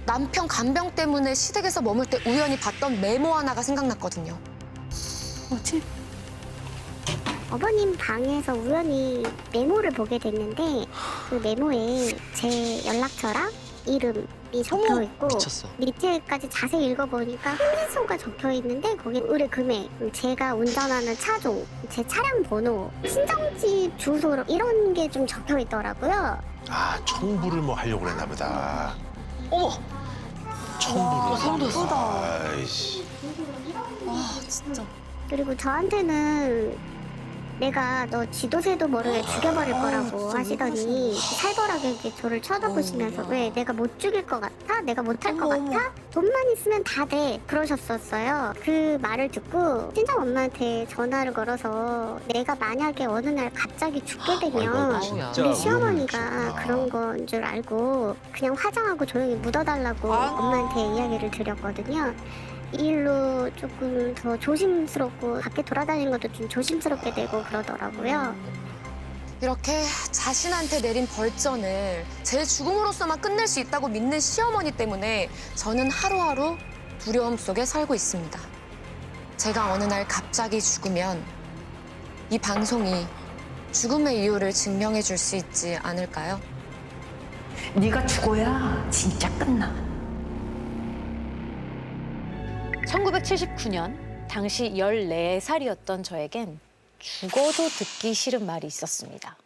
남편 간병 때문에 시댁에서 머물 때 우연히 봤던 메모 하나가 생각났거든요. 뭐지? 어머님 방에서 우연히 메모를 보게 됐는데 그 메모에 제 연락처랑 이름이 적혀 있고 밑에까지 자세히 읽어보니까 혼인소가 적혀 있는데 거기 의뢰 금액, 제가 운전하는 차종, 제 차량 번호, 친정집 주소 이런 게 좀 적혀 있더라고요. 아, 청부를 뭐 하려고 그랬나 보다. 어머! 청부를. 소름 돋았어. 아이씨. 진짜. 그리고 저한테는 내가 너 지도새도 모르게 죽여버릴 거라고 하시더니 살벌하게 이렇게 저를 쳐다보시면서 왜 내가 못 죽일 것 같아? 내가 못할 것 같아? 돈만 있으면 다 돼. 그러셨었어요. 그 말을 듣고 친정 엄마한테 전화를 걸어서 내가 만약에 어느 날 갑자기 죽게 되면 우리 시어머니가 그런 건 줄 알고 그냥 화장하고 조용히 묻어달라고 엄마한테 이야기를 드렸거든요. 이 일로 조금 더 조심스럽고 밖에 돌아다니는 것도 좀 조심스럽게 되고 그러더라고요. 이렇게 자신한테 내린 벌전을 제 죽음으로써만 끝낼 수 있다고 믿는 시어머니 때문에 저는 하루하루 두려움 속에 살고 있습니다. 제가 어느 날 갑자기 죽으면 이 방송이 죽음의 이유를 증명해 줄 수 있지 않을까요? 네가 죽어야 진짜 끝나. 1979년 당시 14살이었던 저에겐 죽어도 듣기 싫은 말이 있었습니다.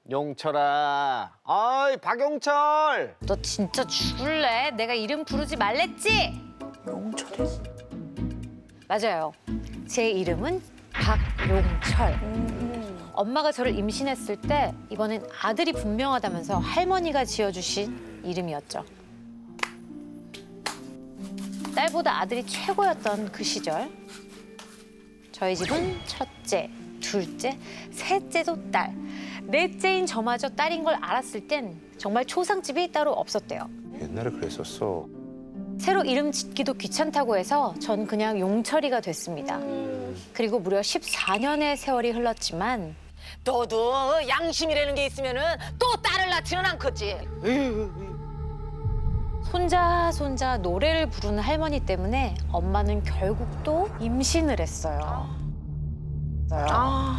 용철아. 아이, 박용철. 너 진짜 죽을래? 내가 이름 부르지 말랬지? 용철이? 맞아요. 제 이름은 박용철. 엄마가 저를 임신했을 때 이번엔 아들이 분명하다면서 할머니가 지어주신 이름이었죠. 딸보다 아들이 최고였던 그 시절. 저희 집은 첫째, 둘째, 셋째도 딸. 넷째인 저마저 딸인 걸 알았을 땐 정말 초상집이 따로 없었대요. 옛날에 그랬었어. 새로 이름 짓기도 귀찮다고 해서 전 그냥 용철이가 됐습니다. 그리고 무려 14년의 세월이 흘렀지만 너도 양심이라는 게 있으면은 또 딸을 낳지는 않겠지. 손자 노래를 부르는 할머니 때문에 엄마는 결국 또 임신을 했어요.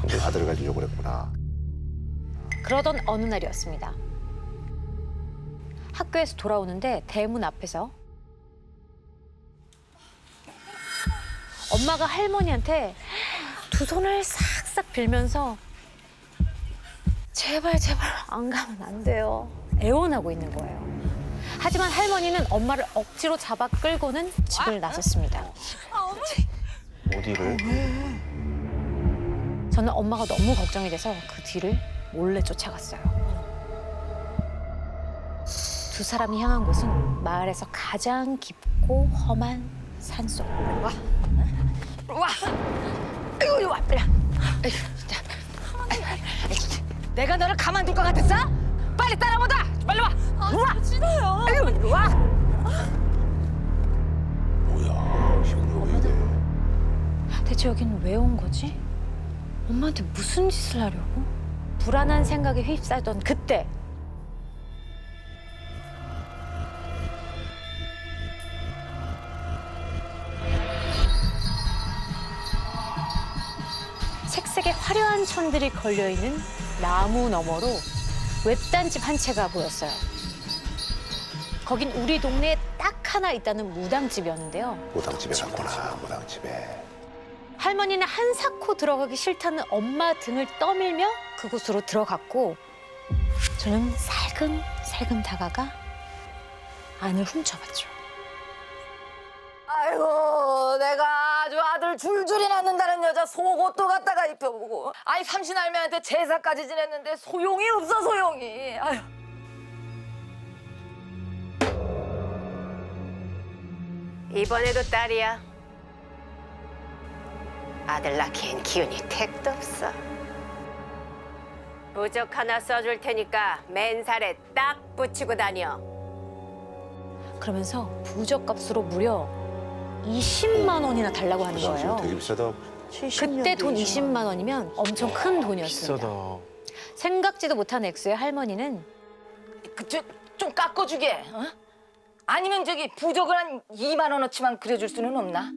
이제 아들을 가지려고 그랬구나. 그러던 어느 날이었습니다. 학교에서 돌아오는데 대문 앞에서 엄마가 할머니한테 두 손을 싹싹 빌면서 제발 안 가면 안 돼요. 애원하고 있는 거예요. 하지만 할머니는 엄마를 억지로 잡아 끌고는 집을 나섰습니다. 어디를? 저는 엄마가 너무 걱정이 돼서 그 뒤를 몰래 쫓아갔어요. 두 사람이 향한 곳은 마을에서 가장 깊고 험한 산속. 와! 아이고, 이리 와, 빨리. 내가 너를 가만둘 것 같았어? 빨리 따라오다! 빨리 와! 와! 싫어요. 아이고, 이리 와! 뭐야, 힘들어 왜 이래? 대체 여긴 왜 온 거지? 엄마한테 무슨 짓을 하려고? 불안한 생각에 휩싸였던 그때 색색의 화려한 천들이 걸려있는 나무 너머로 외딴 집 한 채가 보였어요. 거긴 우리 동네에 딱 하나 있다는 무당집이었는데요. 무당집에 갔구나, 무당집에. 할머니는 한사코 들어가기 싫다는 엄마 등을 떠밀며 그곳으로 들어갔고 저는 살금살금 다가가 안을 훔쳐봤죠. 아이고, 내가 아주 아들 줄줄이 낳는다는 여자 속옷도 갖다가 입혀보고. 아이, 삼신할매한테 제사까지 지냈는데 소용이 없어, 소용이. 아유. 이번에도 딸이야. 아들 낳기엔 기운이 택도 없어. 부적 하나 써줄 테니까 맨살에 딱 붙이고 다녀. 그러면서 부적값으로 무려 20만 원이나 달라고 하는 거예요. 되게 비싸다. 그때 돈 20만 원이면 엄청 큰 돈이었습니다. 비싸다. 생각지도 못한 액수의 할머니는 좀 깎아주게. 어? 아니면 저기 부적을 한 2만 원어치만 그려줄 수는 없나?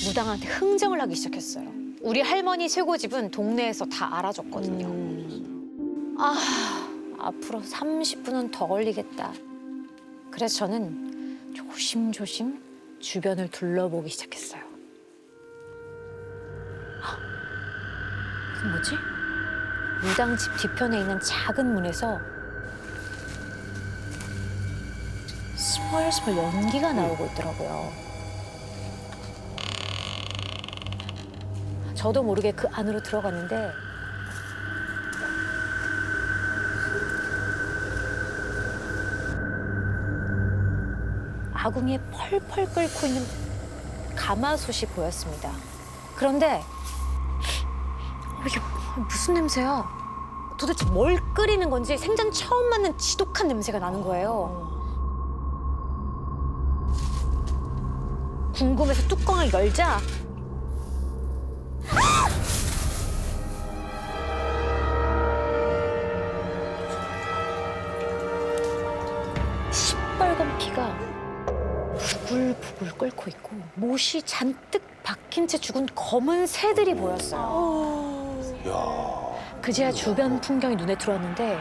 무당한테 흥정을 하기 시작했어요. 우리 할머니 쇠고집은 동네에서 다 알아줬거든요. 앞으로 30분은 더 걸리겠다. 그래서 저는 조심조심 주변을 둘러보기 시작했어요. 그 뭐지? 무당집 뒤편에 있는 작은 문에서 스멀스멀 연기가 나오고 있더라고요. 저도 모르게 그 안으로 들어갔는데 아궁이에 펄펄 끓고 있는 가마솥이 보였습니다. 그런데 이게 무슨 냄새야? 도대체 뭘 끓이는 건지 생전 처음 맡는 지독한 냄새가 나는 거예요. 궁금해서 뚜껑을 열자 시뻘건 피가 부글부글 끓고 있고 못이 잔뜩 박힌 채 죽은 검은 새들이 보였어요. 그제야 주변 풍경이 눈에 들어왔는데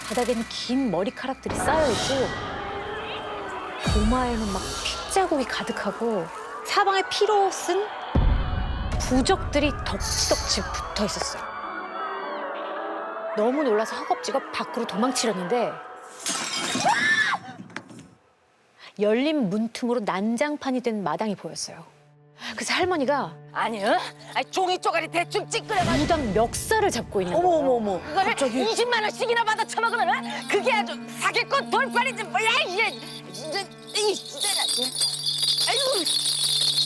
바닥에는 긴 머리카락들이 쌓여있고 도마에는 막 핏자국이 가득하고 사방에 피로 쓴 부적들이 덕지덕지 붙어 있었어요. 너무 놀라서 허겁지겁 밖으로 도망치려는데 열린 문틈으로 난장판이 된 마당이 보였어요. 그래서 할머니가 아니요. 종이 쪼가리 대충 찌끄려가지고 무당 멱살을 잡고 있는 거예요. 어머. 그거를 20만 원씩이나 받아 처먹으면 그게 아주 사기꾼 돌팔이지 뭐야 이게. 아이고.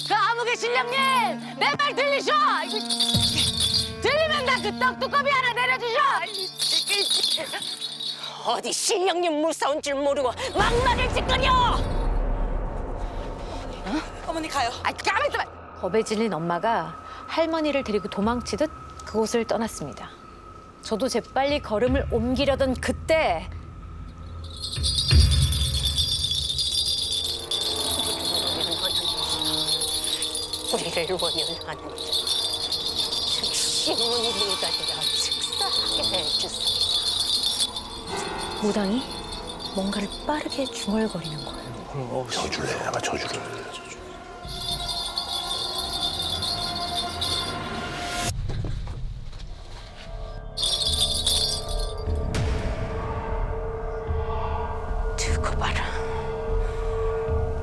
그 아무개 실령님 내 말 들리셔? 들리면 나 그 떡두꺼비 하나 내려주셔. 어디 실령님 무서운 줄 모르고 막말을 짓거려! 어머니 가요. 가만 있어봐. 겁에 질린 엄마가 할머니를 데리고 도망치듯 그곳을 떠났습니다. 저도 재빨리 걸음을 옮기려던 그때 우리를 원연하는 즉시 문둥이가 되어 즉사하게 해주소서. 무당이 뭔가를 빠르게 중얼거리는 거예요. 저주를 해봐, 저주를. 두고 봐라.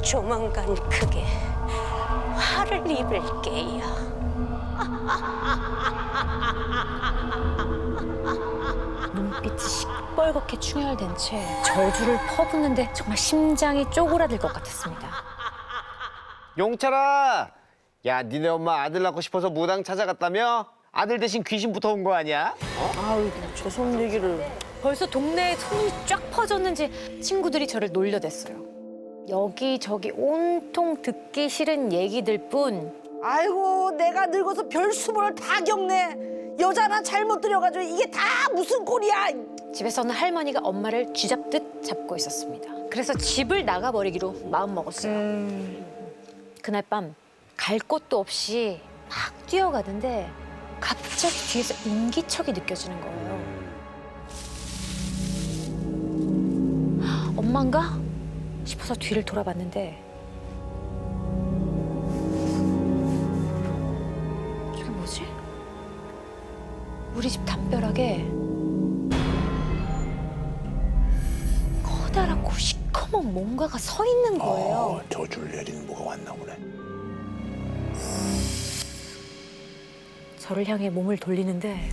조만간 크게 화를 입을 게야. 눈빛이 시뻘겋게 충혈된 채 저주를 퍼붓는데 정말 심장이 쪼그라들 것 같았습니다. 용철아, 야, 니네 엄마 아들 낳고 싶어서 무당 찾아갔다며? 아들 대신 귀신부터 온 거 아니야? 아유, 재수없는 얘기를. 벌써 동네에 소문이 쫙 퍼졌는지 친구들이 저를 놀려댔어요. 여기저기 온통 듣기 싫은 얘기들 뿐. 아이고 내가 늙어서 별수모를 다 겪네. 여자 하나 잘못 들여가지고 이게 다 무슨 꼴이야. 집에서는 할머니가 엄마를 쥐잡듯 잡고 있었습니다. 그래서 집을 나가버리기로 마음먹었어요. 그날 밤 갈 곳도 없이 막 뛰어가는데 갑자기 뒤에서 인기척이 느껴지는 거예요. 엄마인가 싶어서 뒤를 돌아봤는데 저게 뭐지? 우리 집 담벼락에 커다랗고 시커먼 뭔가가 서 있는 거예요. 저주를 내리는 뭐가 왔나 보네. 저를 향해 몸을 돌리는데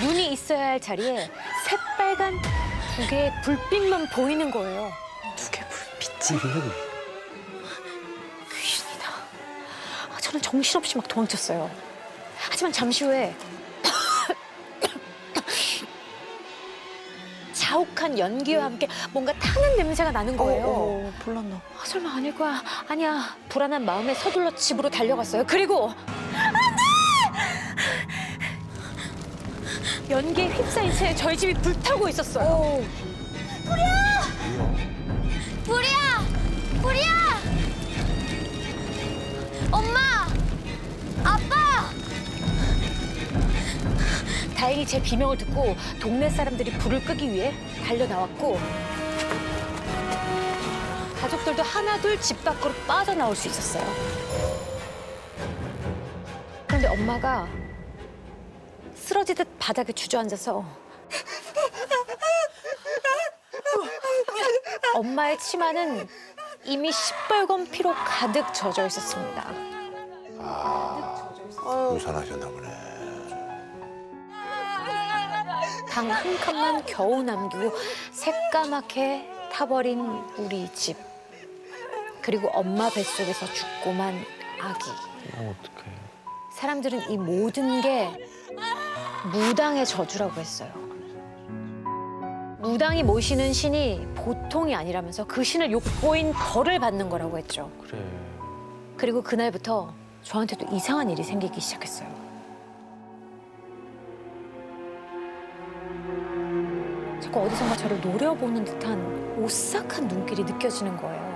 눈이 있어야 할 자리에 새빨간 두 개의 불빛만 보이는 거예요. 두 개의 불빛이? 귀신이다. 저는 정신없이 막 도망쳤어요. 하지만 잠시 후에 자욱한 연기와 함께 뭔가 타는 냄새가 나는 거예요. 불났나? 설마 아닐 거야. 아니야. 불안한 마음에 서둘러 집으로 달려갔어요. 그리고 연기에 휩싸인 채 저희 집이 불타고 있었어요. 불이야! 불이야! 엄마! 아빠! 다행히 제 비명을 듣고 동네 사람들이 불을 끄기 위해 달려 나왔고 가족들도 하나둘 집 밖으로 빠져나올 수 있었어요. 그런데 엄마가 쓰러지듯 바닥에 주저앉아서 엄마의 치마는 이미 시뻘건 피로 가득 젖어 있었습니다. 유산하셨나 보네. 방 한 칸만 겨우 남기고 새까맣게 타버린 우리 집. 그리고 엄마 뱃속에서 죽고만 아기. 어떡해. 사람들은 이 모든 게 무당의 저주라고 했어요. 무당이 모시는 신이 보통이 아니라면서 그 신을 욕보인 벌을 받는 거라고 했죠. 그래. 그리고 그날부터 저한테도 이상한 일이 생기기 시작했어요. 자꾸 어디선가 저를 노려보는 듯한 오싹한 눈길이 느껴지는 거예요.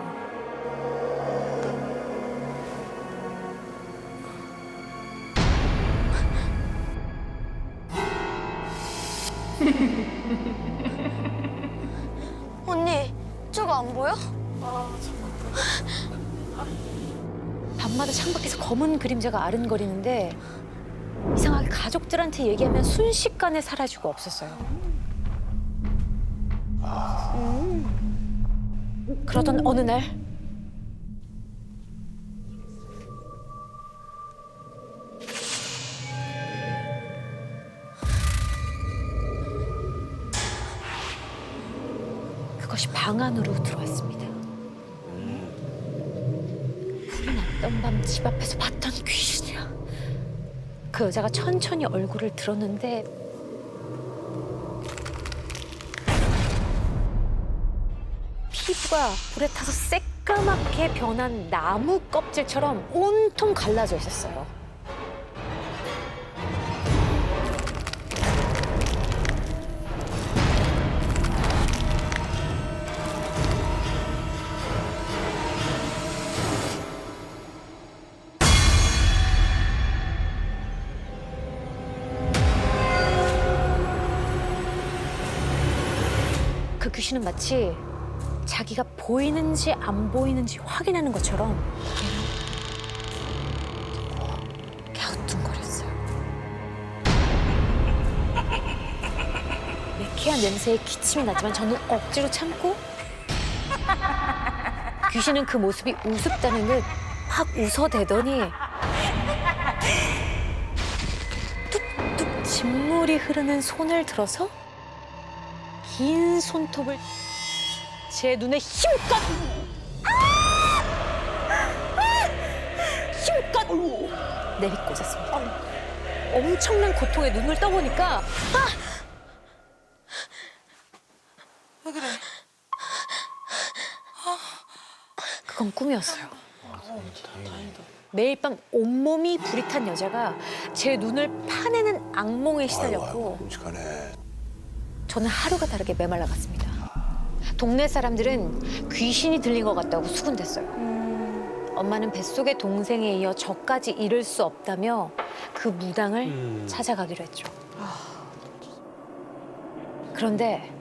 언니, 저거 안 보여? 밤마다 창밖에서 검은 그림자가 아른거리는데 이상하게 가족들한테 얘기하면 순식간에 사라지고 없었어요. 그러던 어느 날 그것이 방 안으로 들어왔습니다. 불이 났던 밤 집 앞에서 봤던 귀신이야. 그 여자가 천천히 얼굴을 들었는데 피부가 불에 타서 새까맣게 변한 나무 껍질처럼 온통 갈라져 있었어요. 귀신은 마치 자기가 보이는지 안 보이는지 확인하는 것처럼 갸우뚱거렸어요. 매캐한 냄새에 기침이 나지만 저는 억지로 참고 귀신은 그 모습이 우습다는 듯 확 웃어대더니 뚝뚝 진물이 흐르는 손을 들어서 긴 손톱을 제 눈에 힘껏 힘껏 내비꽂았습니다. 엄청난 고통에 눈을 떠보니까 왜 그래? 그건 꿈이었어요. 매일 밤 온몸이 불이 탄 여자가 제 눈을 파내는 악몽에 시달렸고 끔찍하네. 저는 하루가 다르게 메말라갔습니다. 동네 사람들은 귀신이 들린 것 같다고 수군댔어요. 엄마는 뱃속의 동생에 이어 저까지 잃을 수 없다며 그 무당을 찾아가기로 했죠. 그런데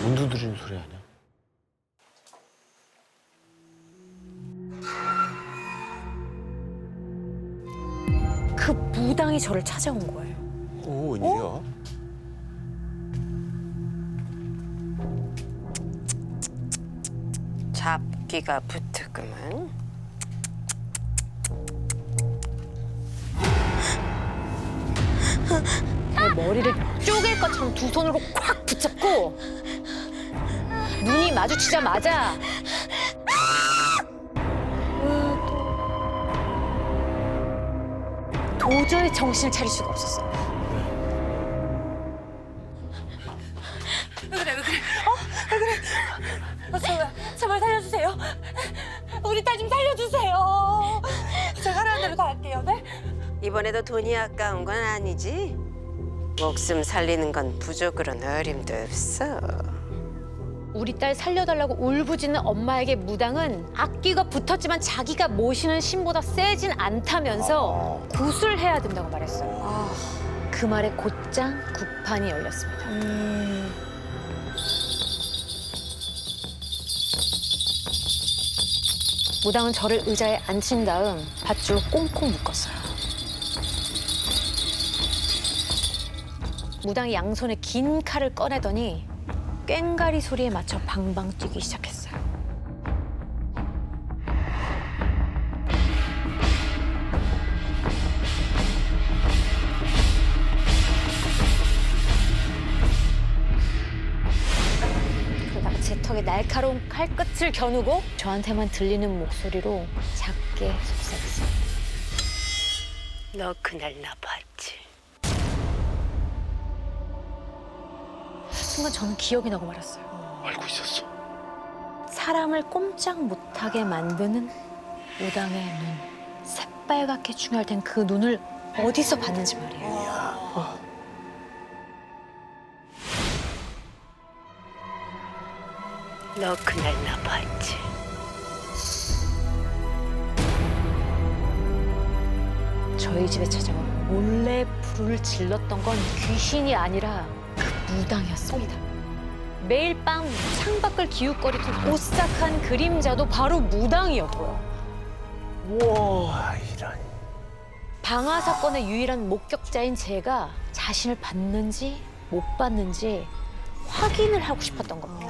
문 두드리는 소리 아니야? 그 무당이 저를 찾아온 거예요. 오, 웬일이야? 잡기가 붙었구만. 제 머리를 쪼갤 것처럼 두 손으로 콱 붙잡고 눈이 마주치자마자 도저히 정신을 차릴 수가 없었어요. 왜 그래? 왜 그래? 제발 살려주세요. 우리 딸 좀 살려주세요. 제가 하라는 대로 다 할게요. 네? 이번에도 돈이 아까운 건 아니지? 목숨 살리는 건 부족으로는 어림도 없어. 우리 딸 살려달라고 울부짖는 엄마에게 무당은 악기가 붙었지만 자기가 모시는 신보다 세진 않다면서 굿을 해야 된다고 말했어요. 그 말에 곧장 굿판이 열렸습니다. 무당은 저를 의자에 앉힌 다음 밧줄로 꽁꽁 묶었어요. 무당이 양손에 긴 칼을 꺼내더니 꽹가리 소리에 맞춰 방방 뛰기 시작했어요. 그러다가 제 턱에 날카로운 칼끝을 겨누고 저한테만 들리는 목소리로 작게 속삭였어요. 너 그날 나 봤지? 순간 저는 기억이 나고 말았어요. 알고 있었어. 사람을 꼼짝 못하게 만드는 무당의 눈. 새빨갛게 충혈 된 그 눈을 어디서 봤는지 말이에요. 너 그날 나 봤지? 저희 집에 찾아와 몰래 불을 질렀던 건 귀신이 아니라 그 무당이었습니다. 매일 밤 창밖을 기웃거리던 오싹한 그림자도 바로 무당이었고요. 우와, 이런. 방화 사건의 유일한 목격자인 제가 자신을 봤는지 못 봤는지 확인을 하고 싶었던 겁니다.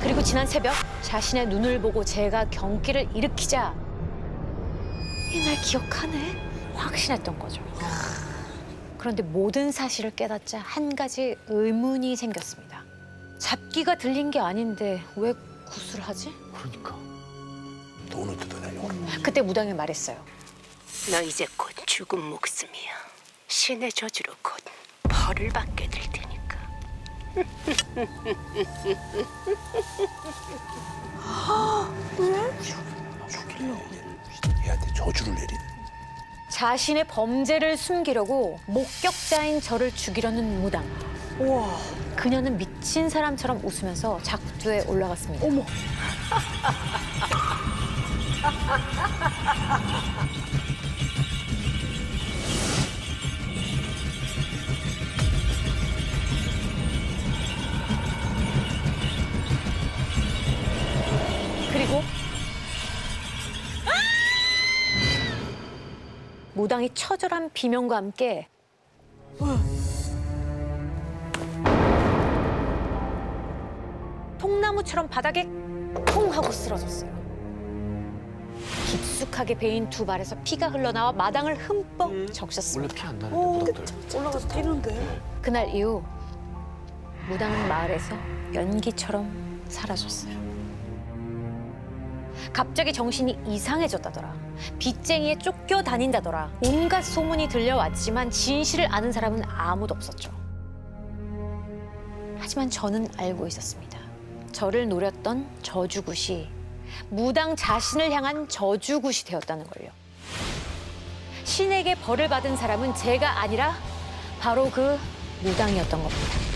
그리고 지난 새벽 자신의 눈을 보고 제가 경기를 일으키자 이날 기억하네? 확신했던 거죠. 그런데 모든 사실을 깨닫자 한 가지 의문이 생겼습니다. 잡기가 들린 게 아닌데 왜 굿을 하지? 그러니까. 돈을 뜯어내려고. 그때 무당이 말했어요. 너 이제 곧 죽은 목숨이야. 신의 저주로 곧 벌을 받게 될 테니까. 얘한테 저주를 내리는. 자신의 범죄를 숨기려고 목격자인 저를 죽이려는 무당. 우와. 그녀는 미친 사람처럼 웃으면서 작두에 올라갔습니다. 어머. 그리고 무당이 처절한 비명과 함께 통나무처럼 바닥에 퐁 하고 쓰러졌어요. 깊숙하게 베인 두 발에서 피가 흘러나와 마당을 흠뻑 적셨습니다. 원래 피 안 나는데 무당들. 올라가서 뛰는데. 그날 이후 무당은 마을에서 연기처럼 사라졌어요. 갑자기 정신이 이상해졌다더라. 빚쟁이에 쫓겨다닌다더라. 온갖 소문이 들려왔지만 진실을 아는 사람은 아무도 없었죠. 하지만 저는 알고 있었습니다. 저를 노렸던 저주굿이 무당 자신을 향한 저주굿이 되었다는 걸요. 신에게 벌을 받은 사람은 제가 아니라 바로 그 무당이었던 겁니다.